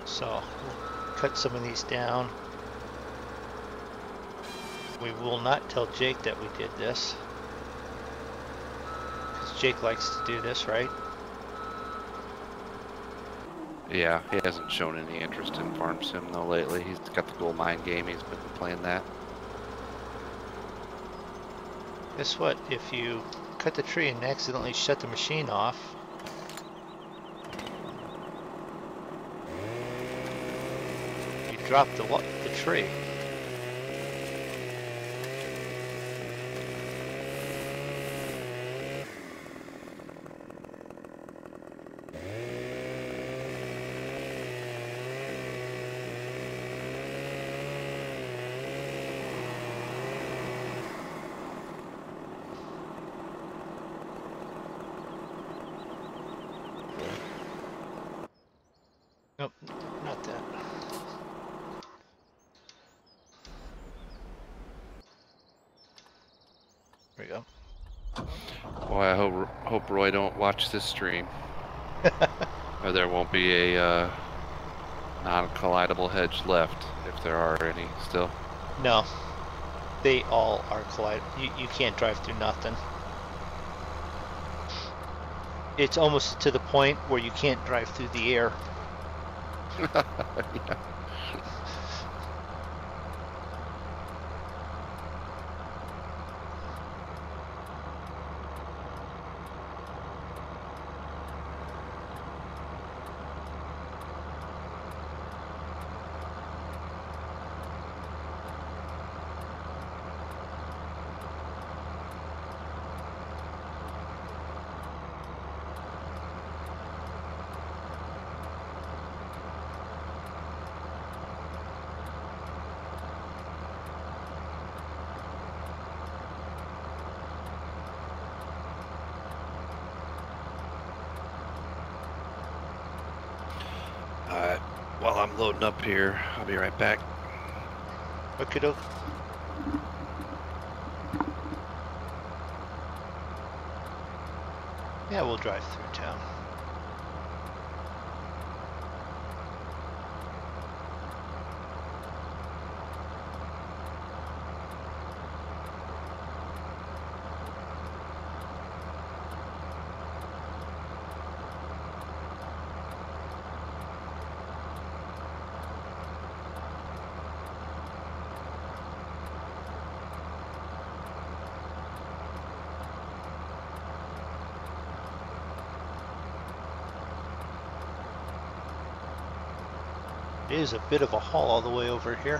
So we'll cut some of these down. We will not tell Jake that we did this, because Jake likes to do this, right? Yeah, he hasn't shown any interest in farm sim though lately. He's got the gold mine game. He's been playing that. Guess what? If you cut the tree and accidentally shut the machine off, you drop the tree. Nope, not that. There we go. Boy, I hope Roy don't watch this stream, or there won't be a non-collidable hedge left, if there are any still. No, they all are collided. You can't drive through nothing. It's almost to the point where you can't drive through the air. Yeah. Alright, while I'm loading up here, I'll be right back. Okie doke. Yeah, we'll drive through town. It is a bit of a haul all the way over here.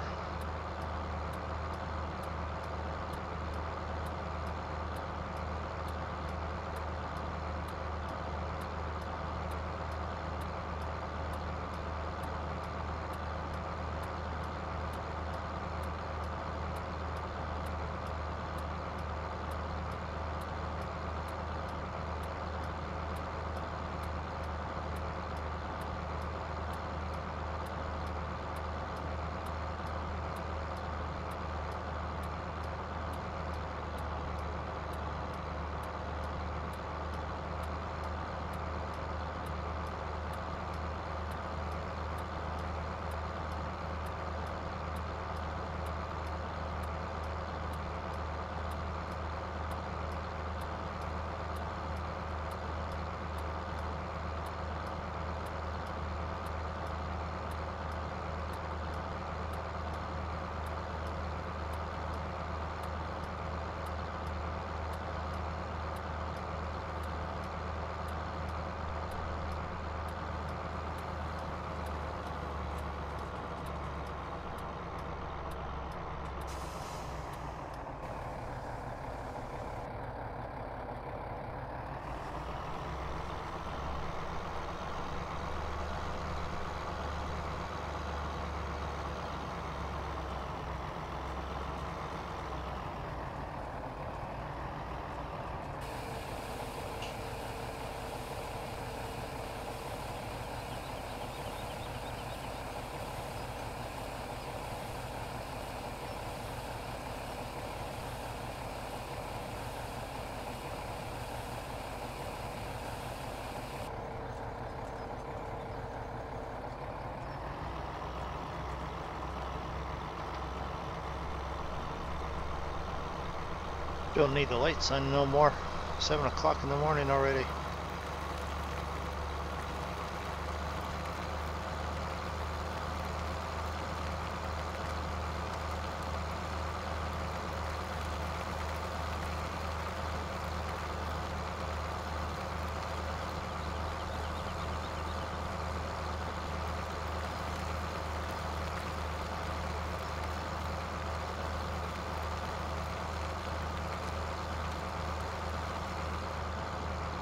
Don't need the lights on no more. 7 o'clock in the morning already.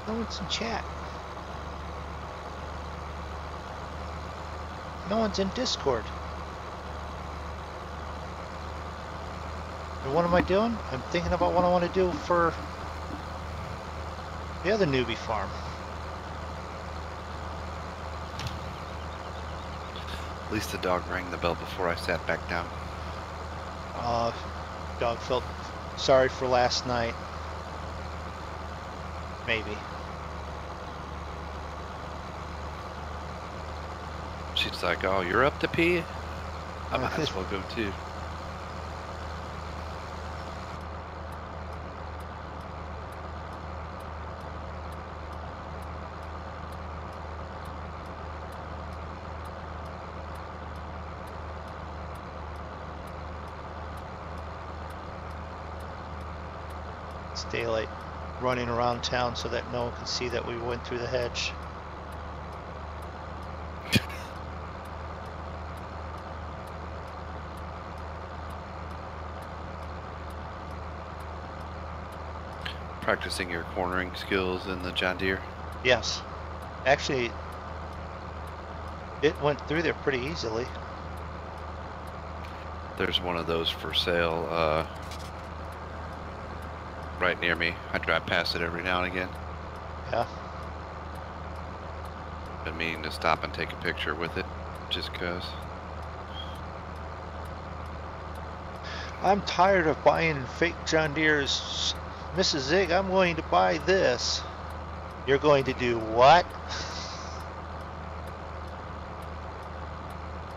No one's in chat. No one's in Discord. And what am I doing? I'm thinking about what I want to do for the other newbie farm. At least the dog rang the bell before I sat back down. Dog felt sorry for last night. Maybe. She's like, oh, you're up to pee? I might as well go too. It's daylight, running around town so that no one can see that we went through the hedge. Practicing your cornering skills in the John Deere? Yes. Actually, it went through there pretty easily. There's one of those for sale right near me. I drive past it every now and again. Yeah. Been meaning to stop and take a picture with it, just cause. I'm tired of buying fake John Deere's. Mrs. Zig, I'm going to buy this. You're going to do what?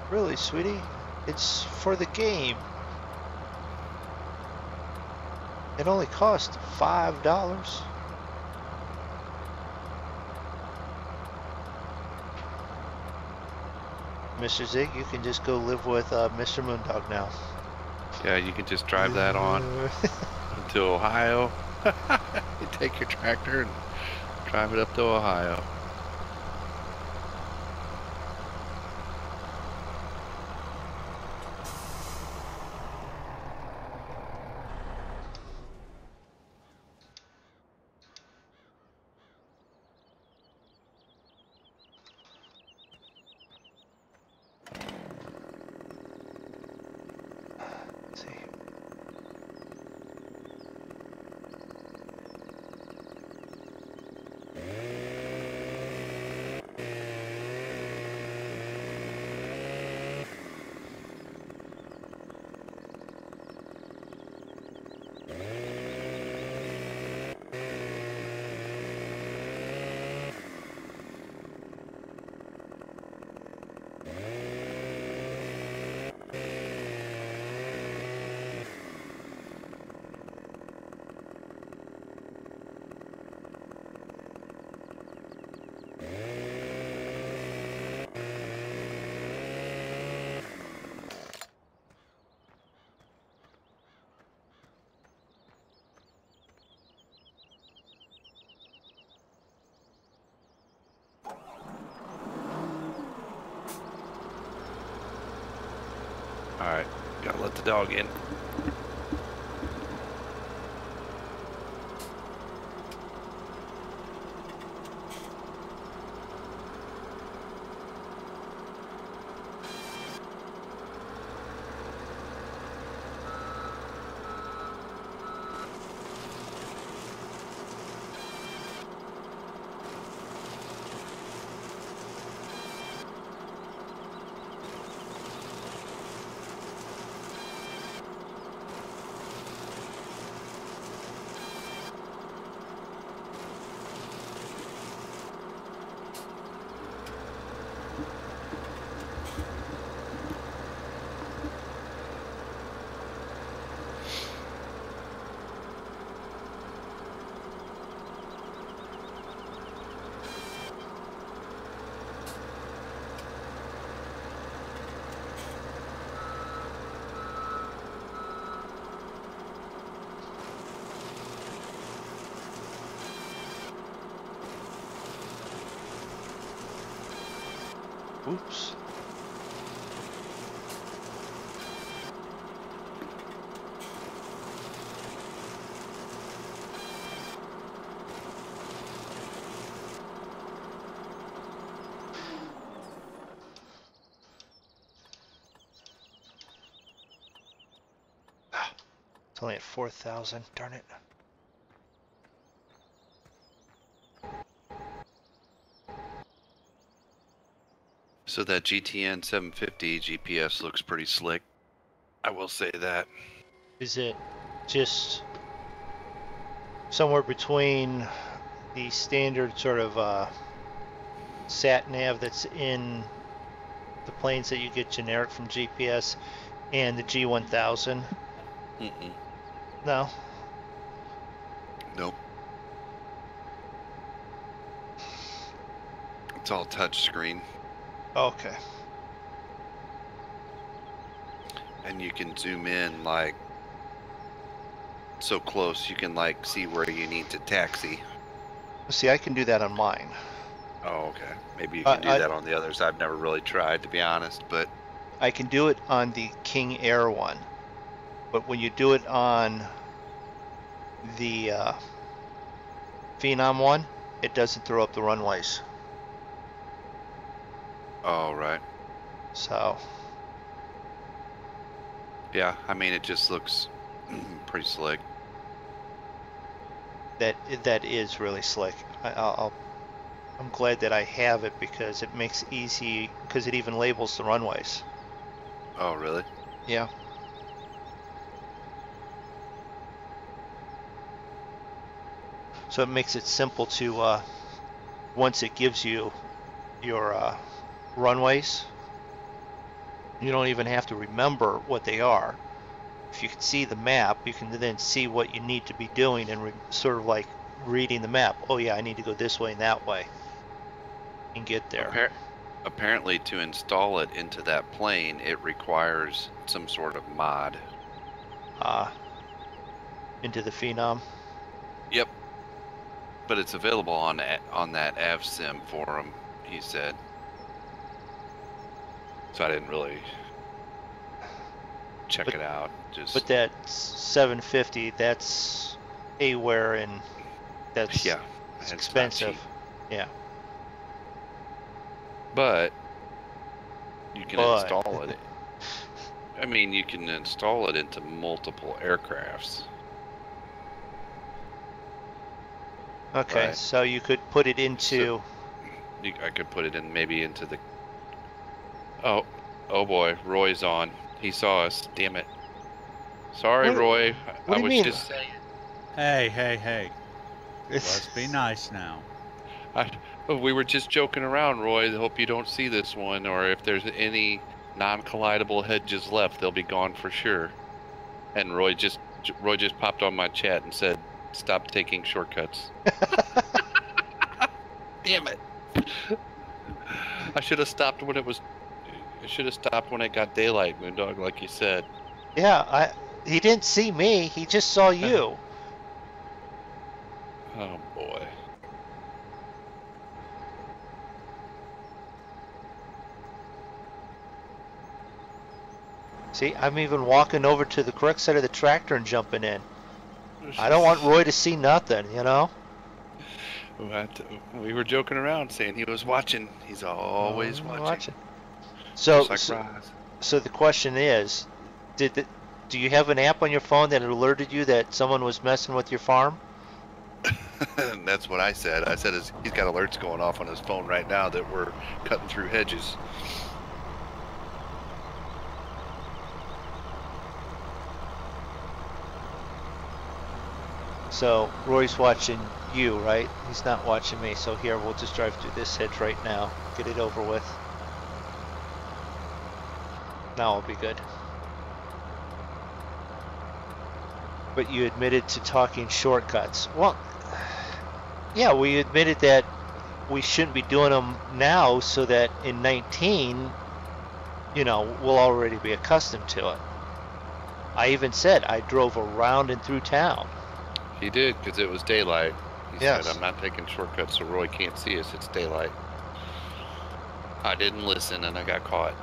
Really, sweetie? It's for the game. It only cost $5. Mr. Zig, you can just go live with Mr. Moondog now. Yeah, you can just drive that on to Ohio. You take your tractor and drive it up to Ohio. Let's see. Alright, gotta let the dog in. Oops. only at 4,000. Darn it. So that GTN 750 GPS looks pretty slick. I will say that. Is it just somewhere between the standard sort of sat nav that's in the planes that you get generic from GPS and the G1000? Mm-mm. No. Nope. It's all touch screen. Okay. And you can zoom in like so close you can like see where you need to taxi. See, I can do that on mine. Oh, okay. Maybe you can do that on the others. I've never really tried, to be honest, but I can do it on the King Air one, but when you do it on the Phenom one, it doesn't throw up the runways. oh, right. So Yeah, I mean, it just looks pretty slick. that is really slick. I'm glad that I have it because it makes it easy, because it even labels the runways. Oh, really? Yeah. So it makes it simple to, once it gives you your runways, you don't even have to remember what they are. If you can see the map, you can then see what you need to be doing and sort of like reading the map. Oh yeah, I need to go this way and that way and get there. Apparently, to install it into that plane, it requires some sort of mod. Into the Phenom. Yep. But it's available on that AvSim forum, he said. So I didn't really check it out. But that 750, that's AWare, and that's yeah, it's expensive. Yeah. But you can install it. I mean, you can install it into multiple aircrafts. Okay, right. so you could put it into... I could put it in maybe into the... Oh boy, Roy's on. He saw us, damn it. Sorry, Roy. What do you mean? Just saying. Hey. Let's be nice now. We were just joking around, Roy. I hope you don't see this one, or if there's any non-collidable hedges left, they'll be gone for sure. And Roy just popped on my chat and said, "Stop taking shortcuts." Damn it! I should have stopped when it was. I should have stopped when it got daylight, Moondog, like you said. Yeah, he didn't see me. He just saw you. Oh boy. See, I'm even walking over to the correct side of the tractor and jumping in. I don't want Roy to see nothing, you know? We were joking around saying he was watching. He's always watching. So the question is, do you have an app on your phone that alerted you that someone was messing with your farm? That's what I said. I said he's got alerts going off on his phone right now that we're cutting through hedges. So Roy's watching you, right? He's not watching me. So here, we'll just drive through this hedge right now. Get it over with. Now I'll be good. But you admitted to talking shortcuts. Well, yeah, we admitted that we shouldn't be doing them now so that in 19, we'll already be accustomed to it. I even said I drove around and through town. He did, because it was daylight. He Yes. said, "I'm not taking shortcuts so Roy can't see us. It's daylight." I didn't listen and I got caught.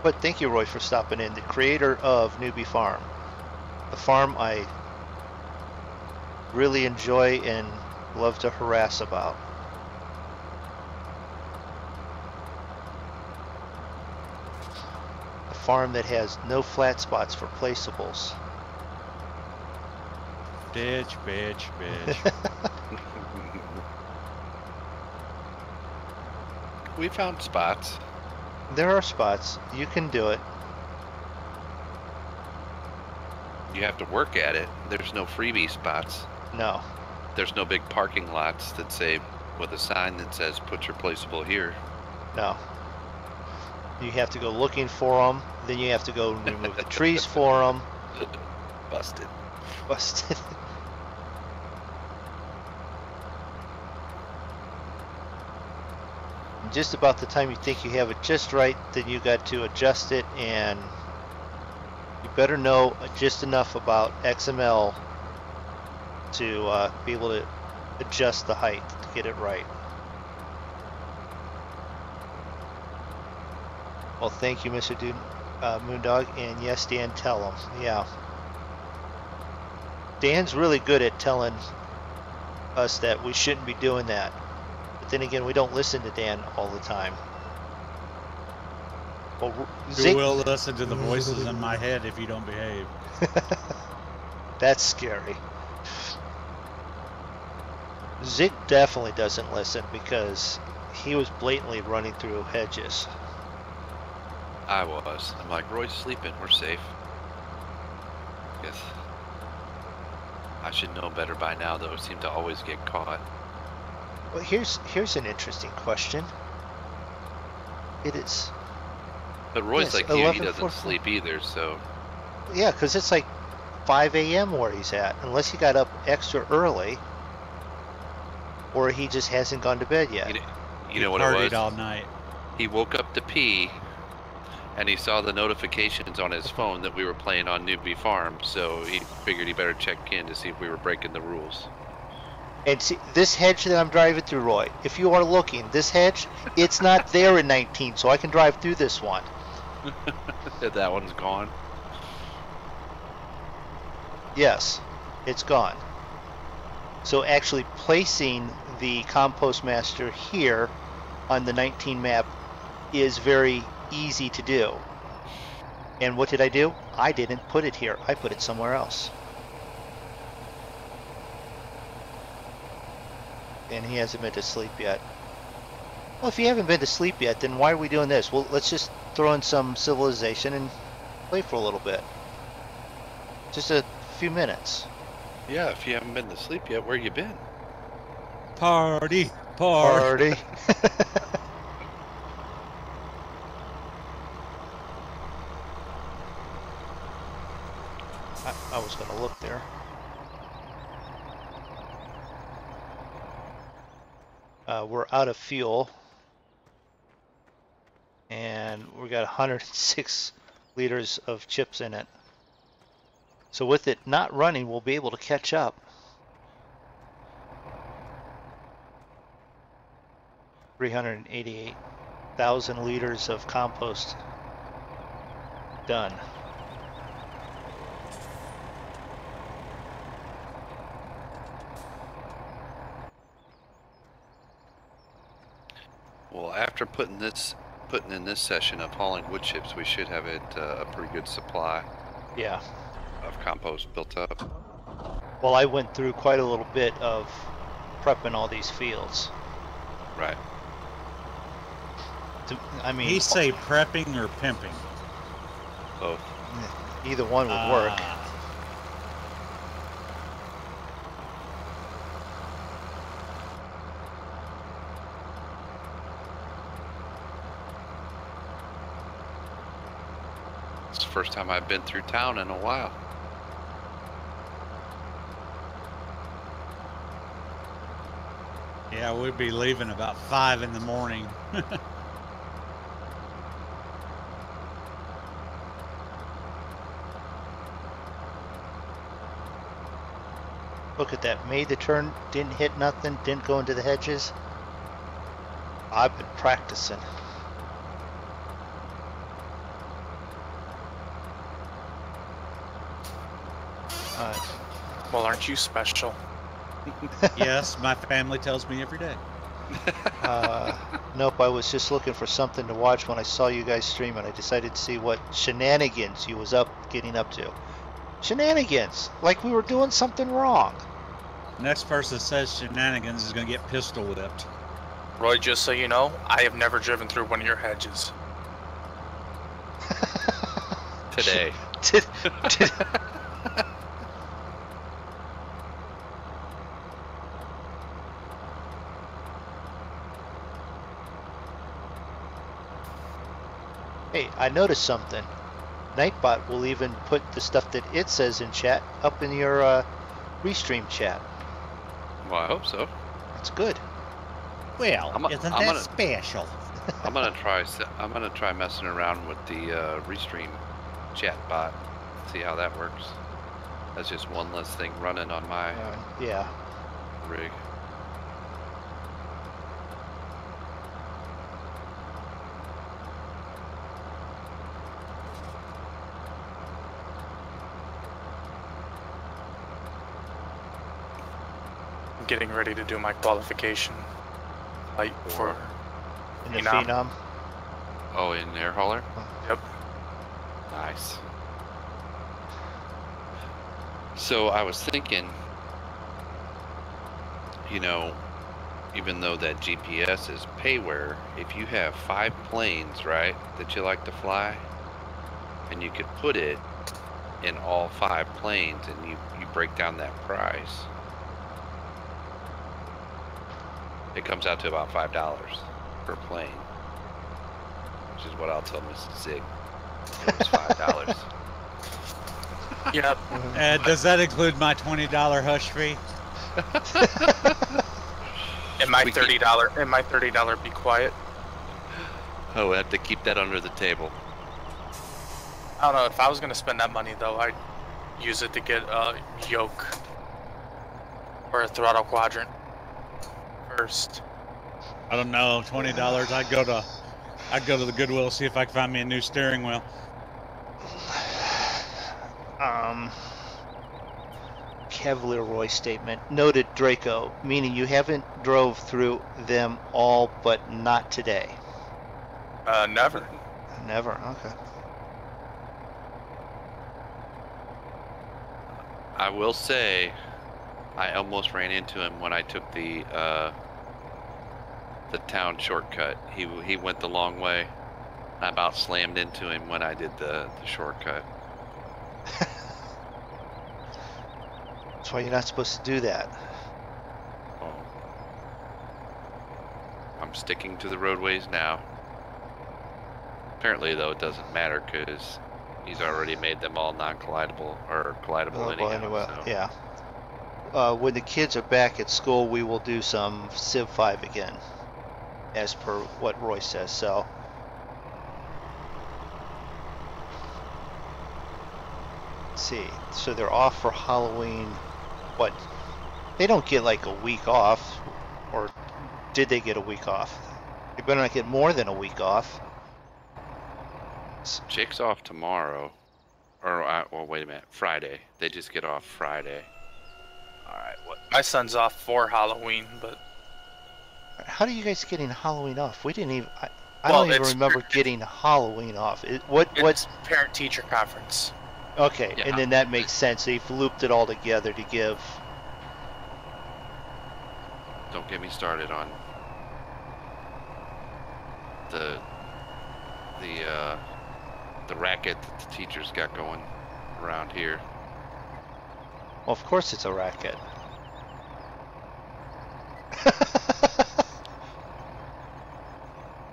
But thank you, Roy, for stopping in. The creator of Newbie Farm. The farm I really enjoy and love to harass about. farm that has no flat spots for placeables. Bitch, bitch, bitch. We found spots. There are spots. You can do it. You have to work at it. There's no freebie spots. No. There's no big parking lots that say, with a sign that says, put your placeable here. No. You have to go looking for them. Then you have to go remove the trees for them. Busted. Busted. Just about the time you think you have it just right, then you got to adjust it, and you better know just enough about XML to be able to adjust the height to get it right. Well, thank you, Mr. Moondog, and yes, Dan, tell him. Yeah. Dan's really good at telling us that we shouldn't be doing that. But then again, we don't listen to Dan all the time. Well, You will listen to the voices in my head if you don't behave. That's scary. Zig definitely doesn't listen because he was blatantly running through hedges. I was. I'm like, Roy's sleeping. We're safe. Yes. I should know better by now, though. Seem to always get caught. Well, here's an interesting question. It is. But Roy's Yes, like you. He doesn't 11:44. sleep either, so... Yeah, because it's like 5 a.m. where he's at, unless he got up extra early, or he just hasn't gone to bed yet. You know what it Partied was? all night. He woke up to pee, and he saw the notifications on his phone that we were playing on Newbie Farm, so he figured he better check in to see if we were breaking the rules. And see, this hedge that I'm driving through, Roy, if you are looking, this hedge, it's not there in 19, so I can drive through this one. That one's gone. Yes, it's gone. So actually placing the compost master here on the 19 map is very easy to do. And what did I do? I didn't put it here. I put it somewhere else. And he hasn't been to sleep yet. Well, if you haven't been to sleep yet, then why are we doing this? Well, let's just throw in some civilization and play for a little bit. Just a few minutes. Yeah, if you haven't been to sleep yet, where you been? Party. Party. I was going to look there. We're out of fuel. And we got 106 liters of chips in it. So with it not running, we'll be able to catch up. $388,000 liters of compost done. Well, after putting in this session of hauling wood chips, we should have it a pretty good supply. Yeah. Of compost built up. Well, I went through quite a little bit of prepping all these fields. Right. I mean, He say prepping or pimping? Both. either one would work. It's the first time I've been through town in a while. Yeah, we'd be leaving about 5 in the morning. Look at that. Made the turn, didn't hit nothing, didn't go into the hedges. I've been practicing. Well, aren't you special? Yes, my family tells me every day. Nope, I was just looking for something to watch when I saw you guys stream, and I decided to see what shenanigans you was getting up to. Shenanigans! Like we were doing something wrong. Next person that says shenanigans is going to get pistol whipped. Roy, just so you know, I have never driven through one of your hedges. Today. Hey, I noticed something. Nightbot will even put the stuff that it says in chat up in your restream chat. Well, I hope so. That's good. Well, isn't that special? I'm gonna try messing around with the restream chat bot. See how that works. That's just one less thing running on my yeah. rig. Getting ready to do my qualification fight for in the Phenom. Oh, in air hauler? Yep. Nice. So I was thinking, you know, even though that GPS is payware, if you have 5 planes, right, that you like to fly, and you could put it in all 5 planes and you break down that price, it comes out to about $5 per plane, which is what I'll tell Mrs. Zig. It was $5. Yep. Does that include my $20 hush fee? And my $30 be quiet. Oh, I have to keep that under the table. I don't know, if I was gonna spend that money though, I'd use it to get a yoke or a throttle quadrant first. I don't know, $20. I'd go to the Goodwill, see if I can find me a new steering wheel. Cavalier Roy statement. Noted Draco, meaning you haven't drove through them all, but not today. Never. Never, okay. I will say, I almost ran into him when I took the town shortcut. He went the long way. I about slammed into him when I did the shortcut. That's why you're not supposed to do that. Oh. I'm sticking to the roadways now. Apparently, though, it doesn't matter because he's already made them all non-collidable or collidable anyhow. So. Yeah. When the kids are back at school, we will do some Civ 5 again, as per what Roy says. So. Let's see. So they're off for Halloween. What? They don't get like a week off, or did they get a week off? They better not get more than a week off. Jake's off tomorrow, or well, wait a minute, Friday. They just get off Friday. All right. What? My son's off for Halloween, but how do you guys getting Halloween off? We didn't even. I don't even remember getting Halloween off. What's parent-teacher conference? Okay, yeah. And then that makes sense. They've looped it all together to give. Don't get me started on the racket that the teachers got going around here. Well, of course it's a racket.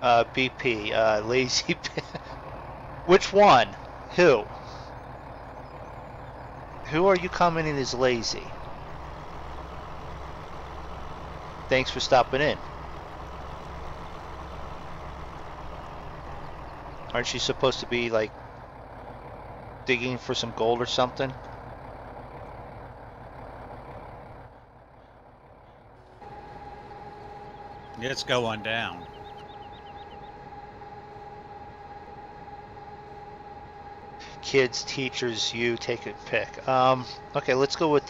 BP, lazy. Which one? Who? Who are you commenting is lazy? Thanks for stopping in. Aren't you supposed to be like digging for some gold or something? It's going down. Kids, teachers, you take a pick. Okay, let's go with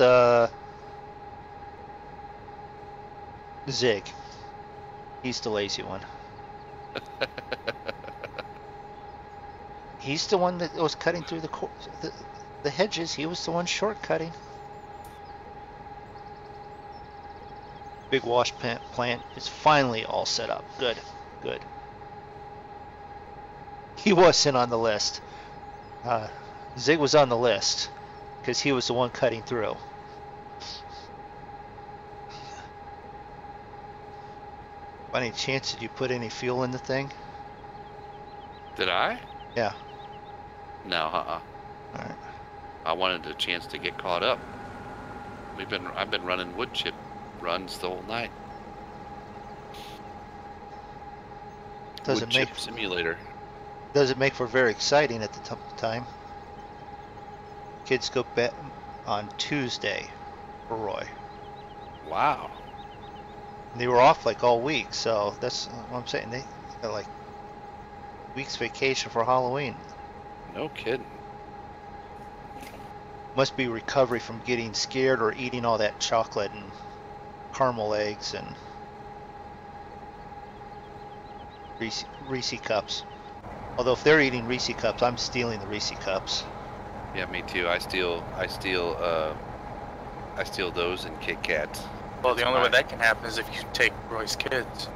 Zig. He's the lazy one. He's the one that was cutting through the hedges. He was the one shortcutting. Big wash plant is finally all set up. Good, good. He wasn't on the list. Zig was on the list because he was the one cutting through. By any chance, did you put any fuel in the thing? Did I? Yeah. No, All right. I wanted a chance to get caught up. I've been running wood chip runs the whole night. Doesn't wood chip simulator. Doesn't make for very exciting at the time. Kids go bet on Tuesday for Roy. Wow. They were off like all week, so that's what I'm saying. They got like week's vacation for Halloween. No kidding. Must be recovery from getting scared or eating all that chocolate and caramel eggs and Reese cups. Although if they're eating Reese cups, I'm stealing the Reese cups. Yeah, me too. I steal those and Kit Kats. Well, the only way that can happen is if you take Roy's kids.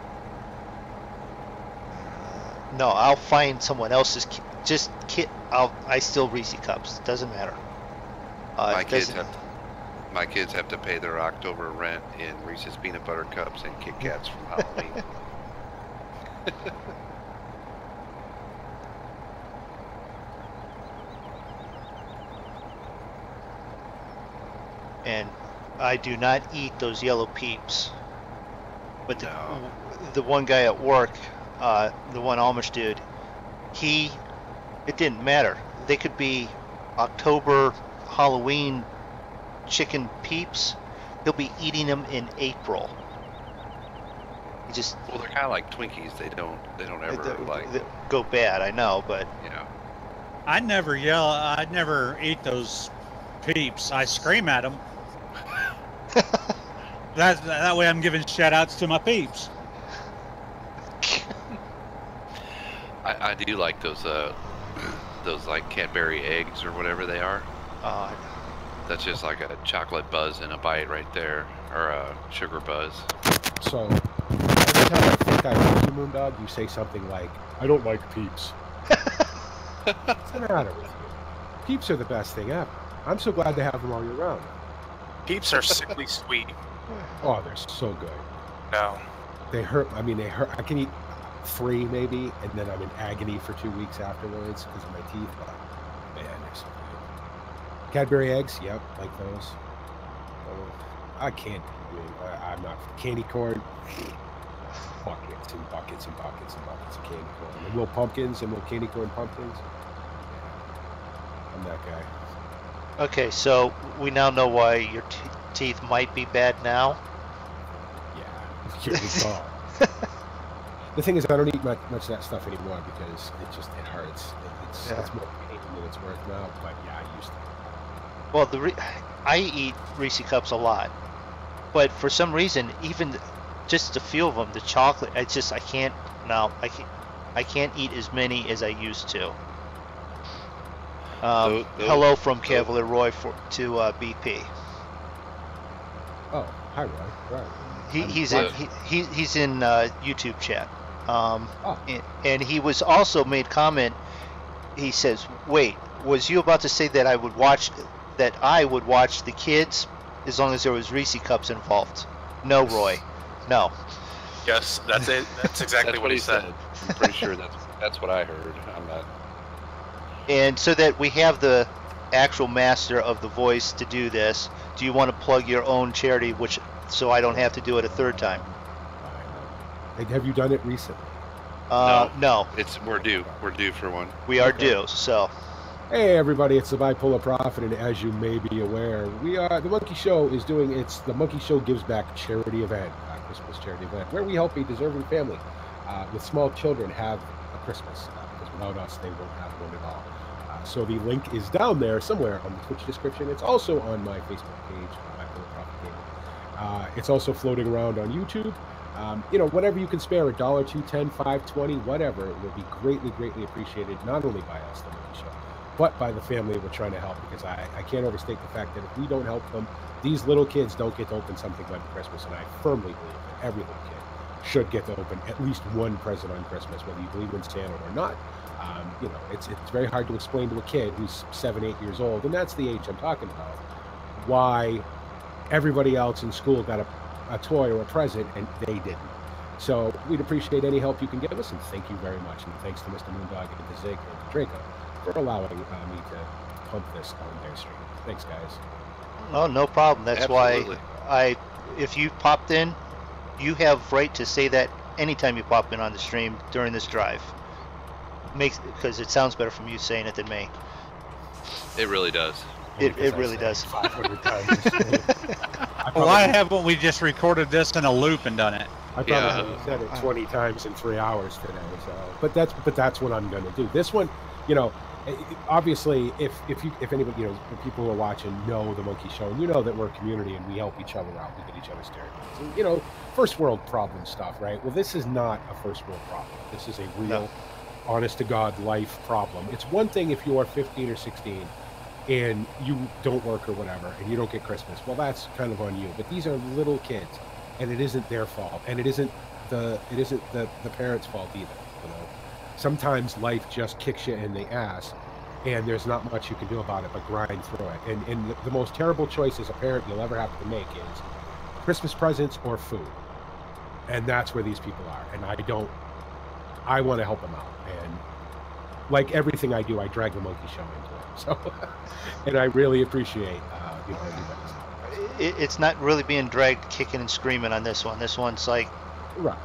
No, I'll find someone else's. I steal Reese cups. It doesn't matter. My kids have to pay their October rent in Reese's peanut butter cups and Kit Kats from Halloween. And I do not eat those yellow peeps. But the one guy at work, the one Amish dude, it didn't matter. They could be October Halloween chicken peeps. He'll be eating them in April. Well, they're kind of like Twinkies. They don't ever they go bad. I know, but you know. I never yell. I never eat those peeps. I scream at them. That way I'm giving shout outs to my peeps. I do like those like Cadbury eggs or whatever they are. That's just like a chocolate buzz in a bite right there, or a sugar buzz. So every time I think I like you, Moondog, you say something like, "I don't like peeps." What's the matter with you? Peeps are the best thing ever. I'm so glad to have them all year round. Peeps are sickly sweet. Oh, they're so good. No. They hurt. I mean, they hurt. I can eat 3 maybe, and then I'm in agony for 2 weeks afterwards because of my teeth. But man, they're so good. Cadbury eggs, yep, like those. I can't. I'm not candy corn. Buckets and buckets and buckets and buckets of candy corn. And little pumpkins and little candy corn pumpkins. Yeah. I'm that guy. okay. So we now know why your teeth might be bad now. Yeah, you're recall. The thing is, I don't eat much of that stuff anymore because it hurts. It's more pain than it's worth now. But yeah, I used to. Well, I eat Reese cups a lot, but for some reason, even just a few of them, the chocolate, I can't now. I can't eat as many as I used to. Hello from Cavalier Roy to BP. Oh, hi Roy. Right. He's in YouTube chat. And he was also made comment. He says, "Wait, was you about to say that I would watch the kids as long as there was Reese cups involved?" No, Roy. No. Yes, that's it. That's exactly what he said. I'm pretty sure that's what I heard. I'm not. And so that we have the actual master of the voice to do this, do you want to plug your own charity, so I don't have to do it a third time? Have you done it recently? No. We're due for one. We are due. So. Hey everybody, it's the Bipolar Prophet, and as you may be aware, the Monkey Show is doing the Monkey Show Gives Back charity event, Christmas charity event, where we help a deserving family with small children have a Christmas, because without us they won't have one at all. So the link is down there somewhere on the Twitch description. It's also on my Facebook page, Bipolar Prophet Gaming. It's also floating around on YouTube. You know, whatever you can spare, $1, $2, $10, $5, $20, whatever, it would be greatly, greatly appreciated, not only by us, the Monkey Show, but by the family we're trying to help, because I can't overstate the fact that if we don't help them, these little kids don't get to open something like Christmas, and I firmly believe that every little kid should get to open at least one present on Christmas, whether you believe in Santa or not. You know, it's very hard to explain to a kid who's 7, 8 years old, and that's the age I'm talking about, why everybody else in school got a toy or a present and they didn't. So we'd appreciate any help you can give us, and thank you very much. And thanks to Mr. Moondog and to Zig and to Draco for allowing me to pump this on their stream. Thanks, guys. Oh, no problem. That's Absolutely. why if you popped in, you have right to say that anytime you pop in on the stream during this drive. Because it sounds better from you saying it than me. It really does. It really does. 500 times. Well, I haven't. We just recorded this in a loop and done it. I probably said it 20 times in 3 hours today. So, but that's what I'm going to do. This one, you know, obviously, if anybody, you know, the people who are watching know the Monkey Show, and you know that we're a community and we help each other out, we get each other's territories. You know, first world problem stuff, right? Well, this is not a first world problem. This is a real, honest to God life problem. It's one thing if you are 15 or 16 and you don't work or whatever, and you don't get Christmas. Well, that's kind of on you. But these are little kids, and it isn't their fault, and it isn't the parents' fault either. You know, sometimes life just kicks you in the ass, and there's not much you can do about it but grind through it. And the most terrible choice as a parent you'll ever have to make is Christmas presents or food, and that's where these people are. And I want to help them out, and like everything I do, I drag the Monkey Show into it. So, and I really appreciate you know, everybody's. It's not really being dragged kicking and screaming on this one. This one's like, Right.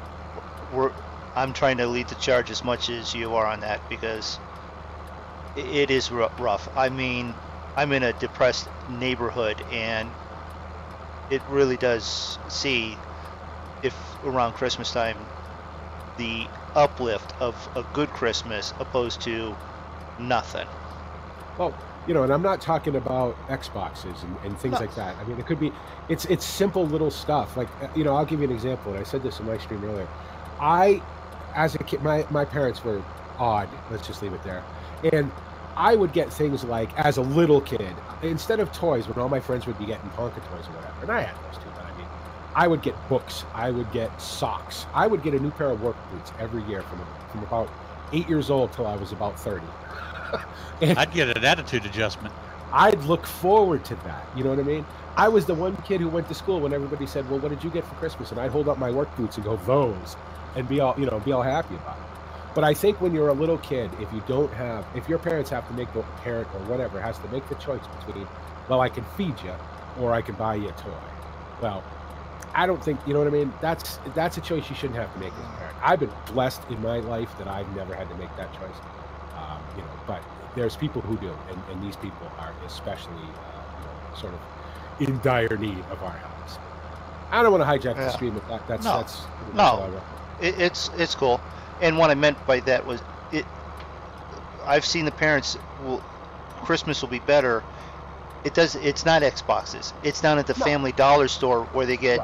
I'm trying to lead the charge as much as you are on that, because it is rough. I mean, I'm in a depressed neighborhood, and it really does see, if around Christmas time, the uplift of a good Christmas opposed to nothing. Well, you know, and I'm not talking about Xboxes and things like that. I mean, it could be, it's simple little stuff. Like, you know, I'll give you an example, and I said this in my stream earlier. As a kid, my parents were odd, let's just leave it there. And I would get things like, as a little kid, instead of toys, when all my friends would be getting Tonka toys or whatever, and I had those too, but I mean, I would get books, I would get socks, I would get a new pair of work boots every year from about 8 years old till I was about 30. And I'd get an attitude adjustment. I'd look forward to that. You know what I mean? I was the one kid who went to school when everybody said, well, what did you get for Christmas? And I'd hold up my work boots and go, those, and be all happy about it. But I think when you're a little kid, if your parents have to make, the parent or whatever has to make the choice between, well, I can feed you or I can buy you a toy. Well, I don't think, you know what I mean? That's a choice you shouldn't have to make as a parent. I've been blessed in my life that I've never had to make that choice. You know, but there's people who do, and these people are especially, you know, sort of in dire need of our help. So I don't want to hijack the stream with that. No, it's cool. And what I meant by that was, I've seen the parents, Christmas will be better. It's not Xboxes. It's down at the Family Dollar store where they get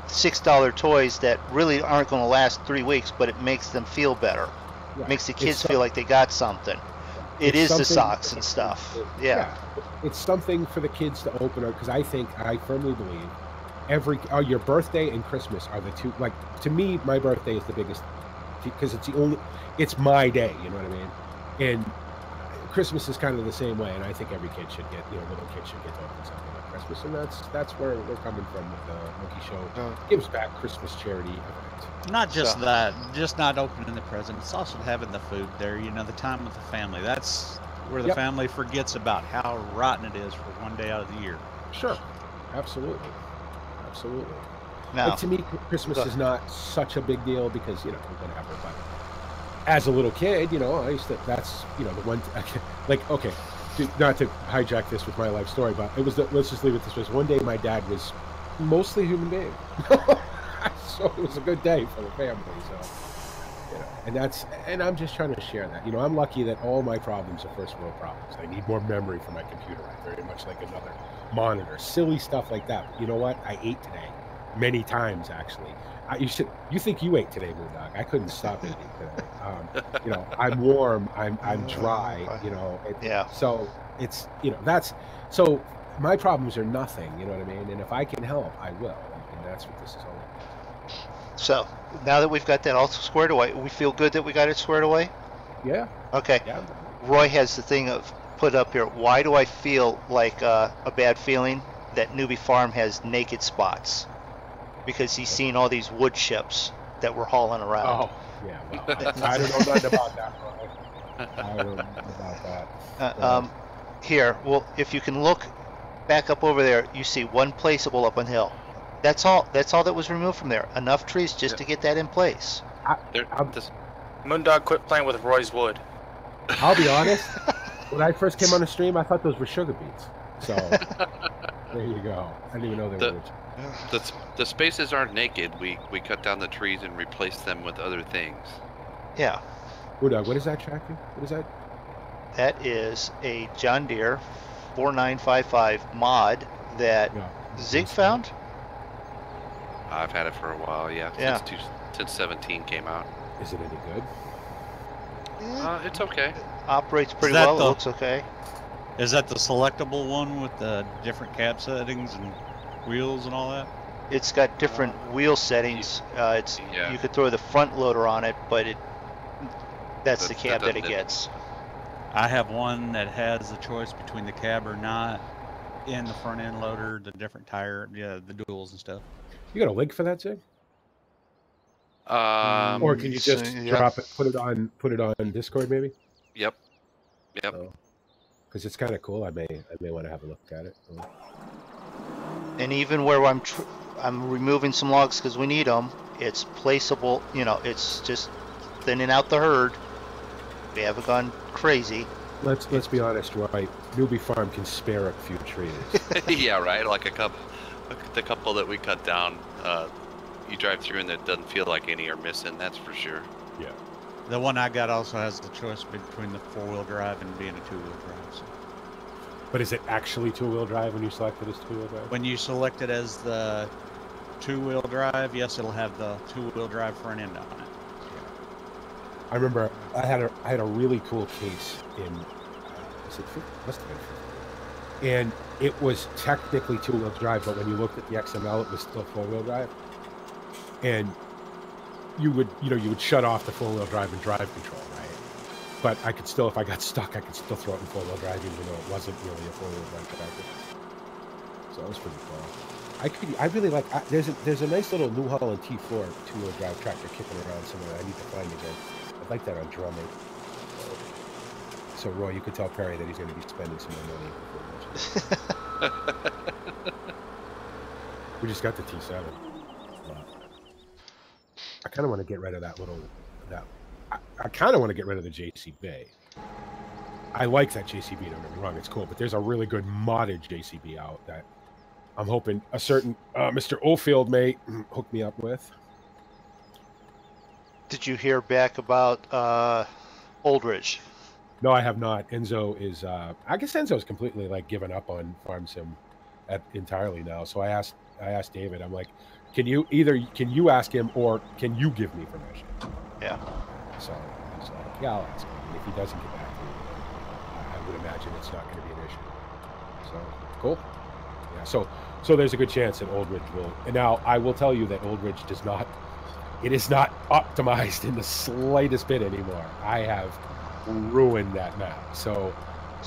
$6 toys that really aren't going to last 3 weeks, but it makes them feel better. It makes the kids feel like they got something. It is the socks and stuff. Yeah. It's something for the kids to open up, because I firmly believe your birthday and Christmas are the two, like, to me, my birthday is the biggest, because it's my day, you know what I mean? And Christmas is kind of the same way, and I think every kid should get, little kids should get to open something like Christmas, and that's where we're coming from with the Monkey Show. Gives back Christmas charity event. Not just that, just not opening the present. It's also having the food there, the time with the family. That's where the family forgets about how rotten it is for one day out of the year. Sure. Absolutely. Now, to me, Christmas is not such a big deal because, whatever, but as a little kid, I used to, that's, the one, like, okay, not to hijack this with my life story, but it was, let's just leave it this way. One day my dad was mostly a human being. So it was a good day for the family. So, and I'm just trying to share that. I'm lucky that all my problems are first world problems. I need more memory for my computer. I very much like another monitor, silly stuff like that. But you know what? I ate today. many times actually. You think you ate today, Moondog? I couldn't stop eating today. You know, I'm warm. I'm dry. You know. Yeah. So it's, you know, that's so my problems are nothing. You know what I mean? And if I can help, I will. And that's what this is all about. So now that we've got that all squared away, we feel good that we got it squared away. Yeah. Okay. Yeah. Roy has the thing of put up here. Why do I feel like a bad feeling that Newbie Farm has naked spots? Because he's seen all these wood chips that we're hauling around. Oh, yeah. Well, I don't know nothing about that, Roy. I don't know about that. Here, well, if you can look back up over there, you see one placeable up on hill. That's all. That's all that was removed from there. Enough trees just to get that in place. Moondog, quit playing with Roy's wood. I'll be honest. When I first came on the stream, I thought those were sugar beets. So there you go. I didn't even know they were. The spaces aren't naked. We cut down the trees and replaced them with other things. Yeah. Moondog, what is that tractor? What is that? That is a John Deere 4955 mod that Zig found. I've had it for a while, yeah. Since 17 came out. Is it any good? It's okay. Operates pretty well. It looks okay. Is that the selectable one with the different cab settings and wheels and all that? It's got different wheel settings. You could throw the front loader on it, but that's the cab that it gets. I have one that has the choice between the cab or not, and the front end loader, the different tire, the duals and stuff. You got a link for that, Zig? Or can you just drop it, put it on Discord, maybe? Yep. Because it's kind of cool. I may want to have a look at it. And even where I'm removing some logs because we need them, it's placeable. You know, it's just thinning out the herd. We haven't gone crazy. Let's be honest, right? Newbie Farm can spare a few trees. Yeah, right. Like the couple that we cut down. You drive through and it doesn't feel like any are missing. That's for sure. Yeah. The one I got also has the choice between the 4-wheel drive and being a 2-wheel drive. So. But is it actually 2-wheel drive when you select it as 2-wheel drive? When you select it as the 2-wheel drive, yes, it'll have the 2-wheel drive front end on it. Yeah. I remember I had a really cool case in must have been 50. And it was technically 2-wheel drive, but when you looked at the XML, it was still 4-wheel drive. And you would shut off the 4-wheel drive and drive control, right? But I could still, if I got stuck, I could still throw it in 4-wheel drive, even though it wasn't really a 4-wheel drive tractor. So that was pretty cool. I really like. There's a nice little New Holland T4 2-wheel drive tractor kicking around somewhere. I need to find again. I'd like that on drumming. So Roy, you could tell Perry that he's going to be spending some more money. We just got the T7. I kind of want to get rid of I kind of want to get rid of the JCB. I like that JCB, don't get me wrong, it's cool, but there's a really good modded JCB out that I'm hoping a certain Mr. Oldfield may hook me up with. Did you hear back about Oldridge? No, I have not. Enzo is, I guess Enzo's completely like given up on Farm Sim entirely now. So I asked David, I'm like, can you ask him or can you give me permission? Yeah. So he's like, yeah, I'll ask him. And if he doesn't get back to me, I would imagine it's not going to be an issue. So cool. Yeah. So there's a good chance that Oldridge will. And now I will tell you that Oldridge does not. It is not optimized in the slightest bit anymore. I have ruined that map. So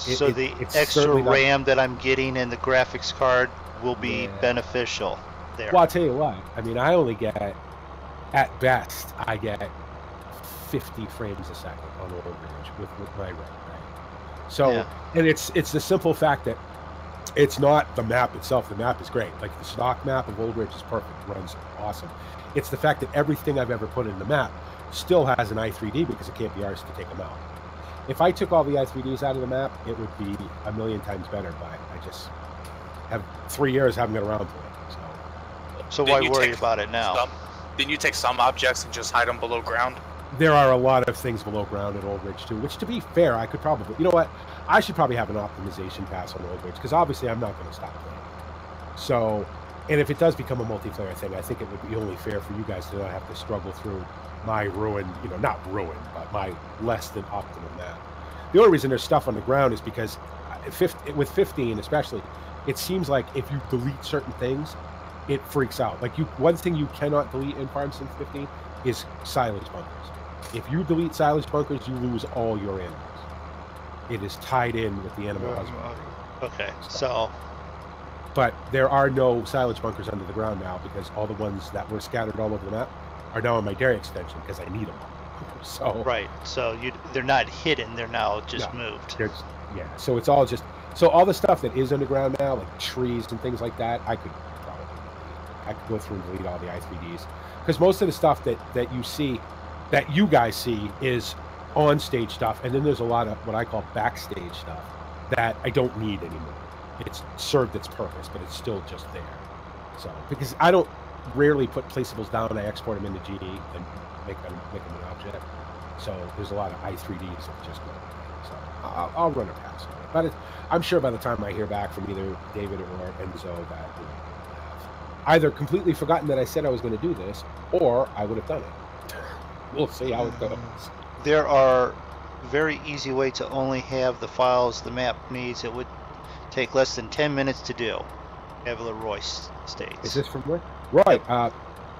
the extra RAM that I'm getting in the graphics card will be beneficial there. Well, I'll tell you what. I mean, I only get, at best, I get 50 frames a second on Oldridge with my RAM. Right? So, and it's the simple fact that it's not the map itself. The map is great. Like the stock map of Oldridge is perfect. It runs awesome. It's the fact that everything I've ever put in the map still has an i3D because it can't be ours to take them out. If I took all the i3Ds out of the map, it would be a million times better, but I just have 3 years haven't got around to it. So why worry about it now? Didn't you take some objects and just hide them below ground? There are a lot of things below ground at Oldridge too, which to be fair, I could probably, you know what? I should probably have an optimization pass on Oldridge because obviously I'm not going to stop playing. So And if it does become a multiplayer thing, I think it would be only fair for you guys to not have to struggle through my ruin, you know, not ruin, but my less than optimum map. The only reason there's stuff on the ground is because with 15 especially, it seems like if you delete certain things, it freaks out. Like one thing you cannot delete in Farm Sim 15 is silage bunkers. If you delete silage bunkers, you lose all your animals. It is tied in with the animal husbandry. Okay, so... But there are no silage bunkers under the ground now because all the ones that were scattered all over the map are now on my dairy extension because I need them. So right, so they're not hidden; they're now just moved. Yeah, so it's all just all the stuff that is underground now, like trees and things like that. I could go through and delete all the I3Ds because most of the stuff that you see, that you guys see, is on stage stuff, and then there's a lot of what I call backstage stuff that I don't need anymore. It's served its purpose, but it's still just there. So because I don't rarely put placeables down, I export them into GD and make them an object. So there's a lot of I3Ds that just go. So I'll run a pass on it. But I'm sure by the time I hear back from either David or Enzo that I've either completely forgotten that I said I was going to do this, or I would have done it. We'll see how it goes. There are very easy way to only have the files the map needs. It would take less than 10 minutes to do. Evelyn Royce states. Is this from where? Right.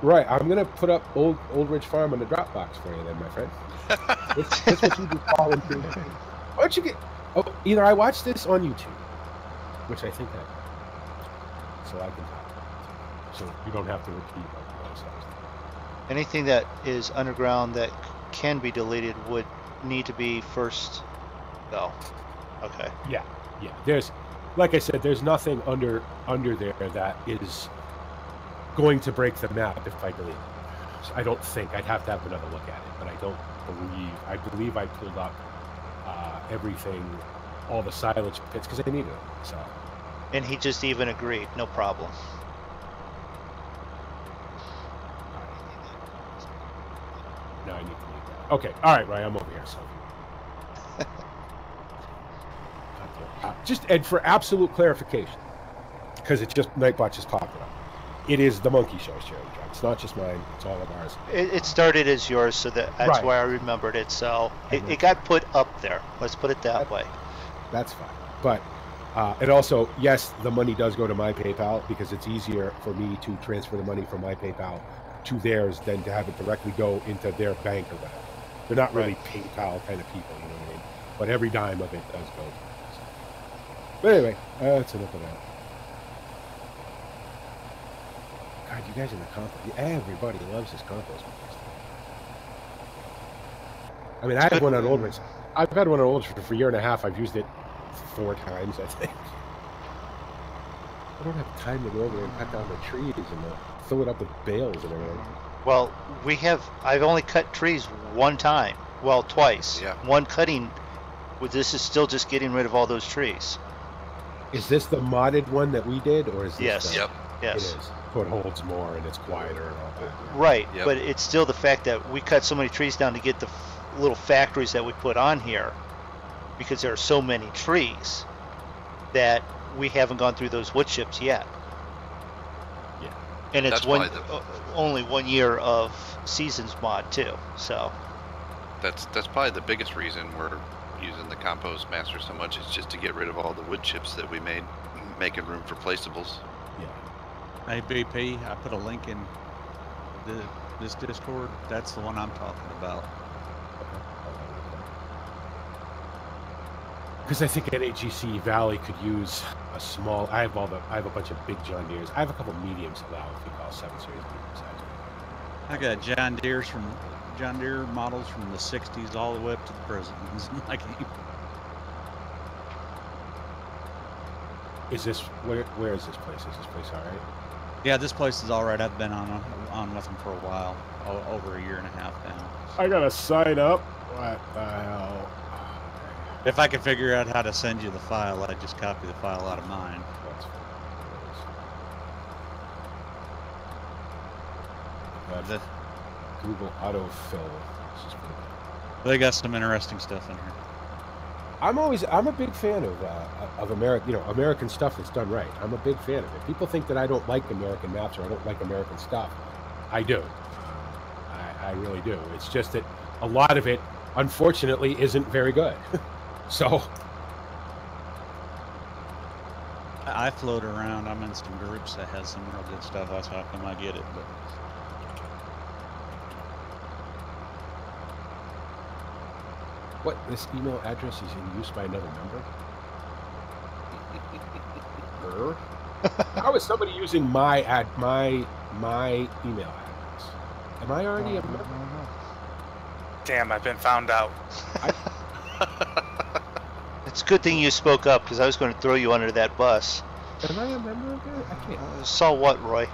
Right. I'm gonna put up Old Ridge Farm on the Dropbox for you, then, my friend. That's what you do. Why don't you get? Oh, either I watched this on YouTube, which I think so I can talk. So you don't have to repeat what I said. Anything that is underground that can be deleted would need to be first. Oh, okay. Yeah. There's, like I said, there's nothing under there that is going to break the map if I delete it. So I don't think. I'd have to have another look at it, but I believe I pulled up everything, all the silage pits, because I needed them. So. And he just even agreed, no problem. No, I need to leave that. Okay, all right, I'm over here. So. And for absolute clarification, because Nightbot just popped it up. It is the Monkey Show's charity drive. It's not just mine. It's all of ours. It started as yours, so that's why I remembered it. So it got put up there. Let's put it that way. That's fine. But it also, yes, the money does go to my PayPal because it's easier for me to transfer the money from my PayPal to theirs than to have it directly go into their bank or whatever. They're not really PayPal kind of people, you know what I mean? But every dime of it does go. But anyway, that's enough of that. God, you guys in the compost. Everybody loves this compost. I mean, I have one on Old Ridge. I've had one on Old Ridge for a year and a half. I've used it 4 times, I think. I don't have time to go over there and cut down the trees and fill it up with bales and everything. Well, I've only cut trees one time. Well, twice. Yeah. One cutting. This is still just getting rid of all those trees. Is this the modded one that we did, or is this? Yes. Yep. Yes. It is. So it holds more and it's quieter and all that. Right. Yep. But it's still the fact that we cut so many trees down to get the little factories that we put on here, because there are so many trees that we haven't gone through those wood chips yet. Yeah. And it's That's only 1 year of seasons mod too. So. That's probably the biggest reason we're using the compost master so much, is just to get rid of all the wood chips that we made, making room for placeables. Yeah. Hey BP, I put a link in this Discord. That's the one I'm talking about. Because I think NAGC Valley could use a small. I have a bunch of big John Deeres. I have a couple mediums allowed if you call 7 Series medium size. I got John Deere models from the 60s all the way up to the present. Is this where is this place? Is this place all right? Yeah, this place is all right. I've been on with them for a while, over a year and a half now. I gotta sign up. What the hell? If I could figure out how to send you the file, I'd just copy the file out of mine. That's Google autofill. They got some interesting stuff in here. I'm a big fan of American stuff that's done right. I'm a big fan of it. People think that I don't like American maps or I don't like American stuff. I do. I really do. It's just that a lot of it, unfortunately, isn't very good. So I float around. I'm in some groups that has some real good stuff. That's how come I get it. But what? This email address is in use by another member? How is somebody using my email address? Am I already a member? Damn, I've been found out. It's a good thing you spoke up, because I was going to throw you under that bus. Am I a member of it? I can't. Saw what, Roy?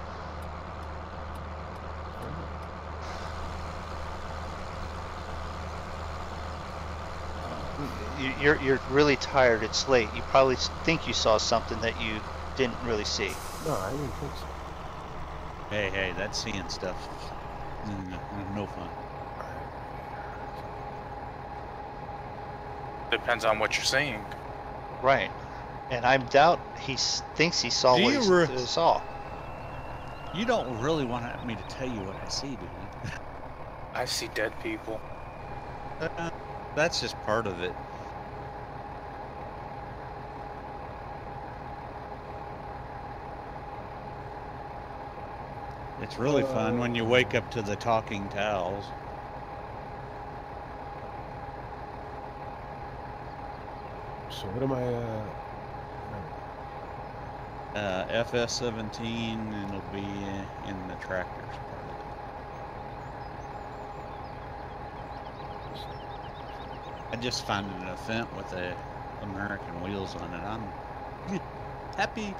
You're really tired. It's late. You probably think you saw something that you didn't really see. No, I didn't think so. Hey, that seeing stuff no fun. Depends on what you're seeing. Right. And I doubt he thinks he saw what he saw. You don't really want me to tell you what I see, do you? I see dead people. That's just part of it. It's really fun when you wake up to the talking towels. So what am I, FS17, and it'll be in the tractors part of it. I just found an event with the American wheels on it. I'm happy.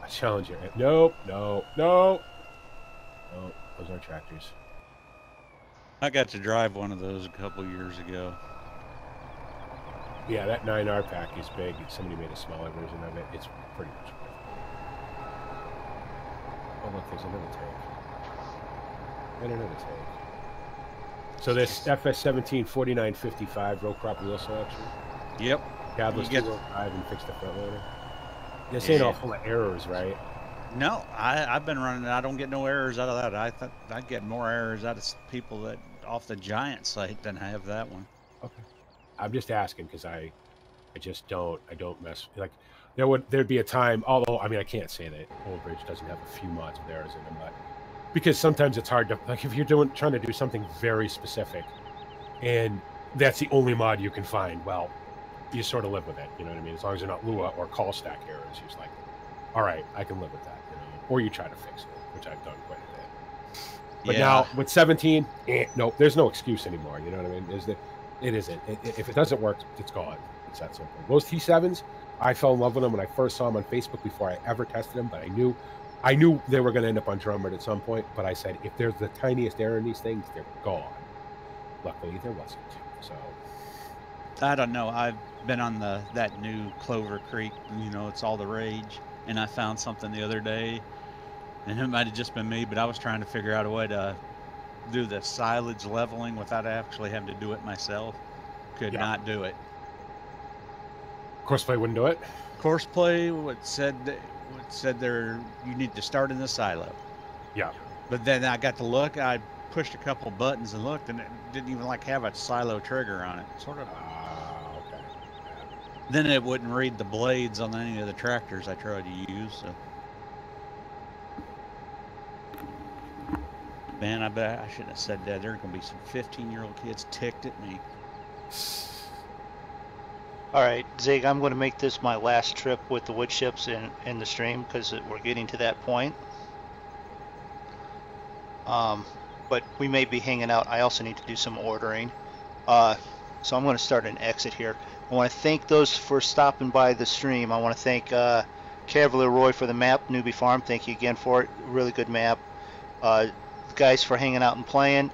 I challenge you. Nope. Those are tractors. I got to drive one of those a couple years ago. Yeah, that 9R pack is big. Somebody made a smaller version of it. It's pretty much worth it. Oh, look, there's another tank. And another tank. So this FS17 4955 row crop wheel selection. Yep. Cabless two-wheel drive and fix the front loader. This ain't all full of errors, right? No, I've been running it. I don't get no errors out of that. I thought I'd get more errors out of people that off the Giant site than I have that one. Okay. I'm just asking because I don't mess, like there'd be a time, although I mean I can't say that Old Bridge doesn't have a few mods of errors in them, but because sometimes it's hard to, like, if you're trying to do something very specific and that's the only mod you can find, well, you sort of live with it, you know what I mean? As long as they're not Lua or call stack errors, you're just like, all right, I can live with that, you know? Or you try to fix it, which I've done quite a bit. But now with 17, nope, there's no excuse anymore, you know what I mean? It isn't. If it doesn't work, it's gone. It's that simple. Those T7s, I fell in love with them when I first saw them on Facebook before I ever tested them, but I knew they were going to end up on Drummer at some point, but I said, if there's the tiniest error in these things, they're gone. Luckily, there wasn't. So I don't know. I've been on that new Clover Creek, you know, it's all the rage, and I found something the other day, and it might have just been me, but I was trying to figure out a way to do the silage leveling without actually having to do it myself. Could not do it. Courseplay wouldn't do it. Courseplay said there you need to start in the silo. Yeah. But then I got to look. I pushed a couple buttons and looked, and it didn't even have a silo trigger on it. Sort of. Okay. Then it wouldn't read the blades on any of the tractors I tried to use. So. Man, I bet I shouldn't have said that. There are going to be some 15-year-old kids ticked at me. All right, Zig, I'm going to make this my last trip with the wood chips in the stream because we're getting to that point. But we may be hanging out. I also need to do some ordering. So I'm going to start an exit here. I want to thank those for stopping by the stream. I want to thank Cavalier Roy for the map, Newbie Farm. Thank you again for it. Really good map. Guys for hanging out and playing.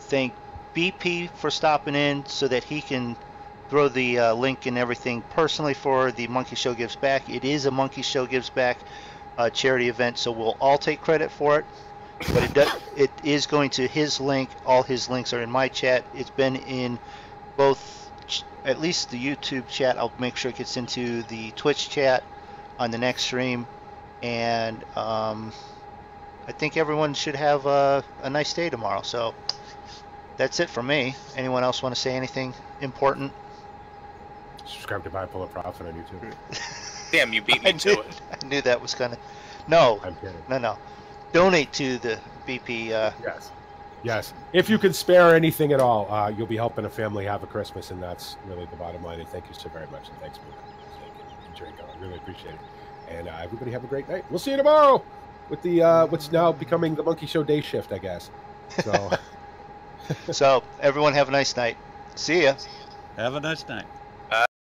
Thank BP for stopping in so that he can throw the link and everything personally for the Monkey Show Gives Back. It is a Monkey Show Gives Back charity event, so we'll all take credit for it. But it is going to his link. All his links are in my chat. It's been in both, at least the YouTube chat. I'll make sure it gets into the Twitch chat on the next stream. And I think everyone should have a nice day tomorrow. So that's it from me. Anyone else want to say anything important? Subscribe to Bipolar Profit on YouTube. Damn, you beat me to it. I knew that was gonna. No, I'm kidding. No. Donate to the BP. Yes. If you can spare anything at all, you'll be helping a family have a Christmas, and that's really the bottom line. And thank you so very much. And thanks for enjoying it. I really appreciate it. And everybody have a great night. We'll see you tomorrow with the what's now becoming the Monkey Show day shift, I guess. So, so everyone have a nice night. See ya. Have a nice night.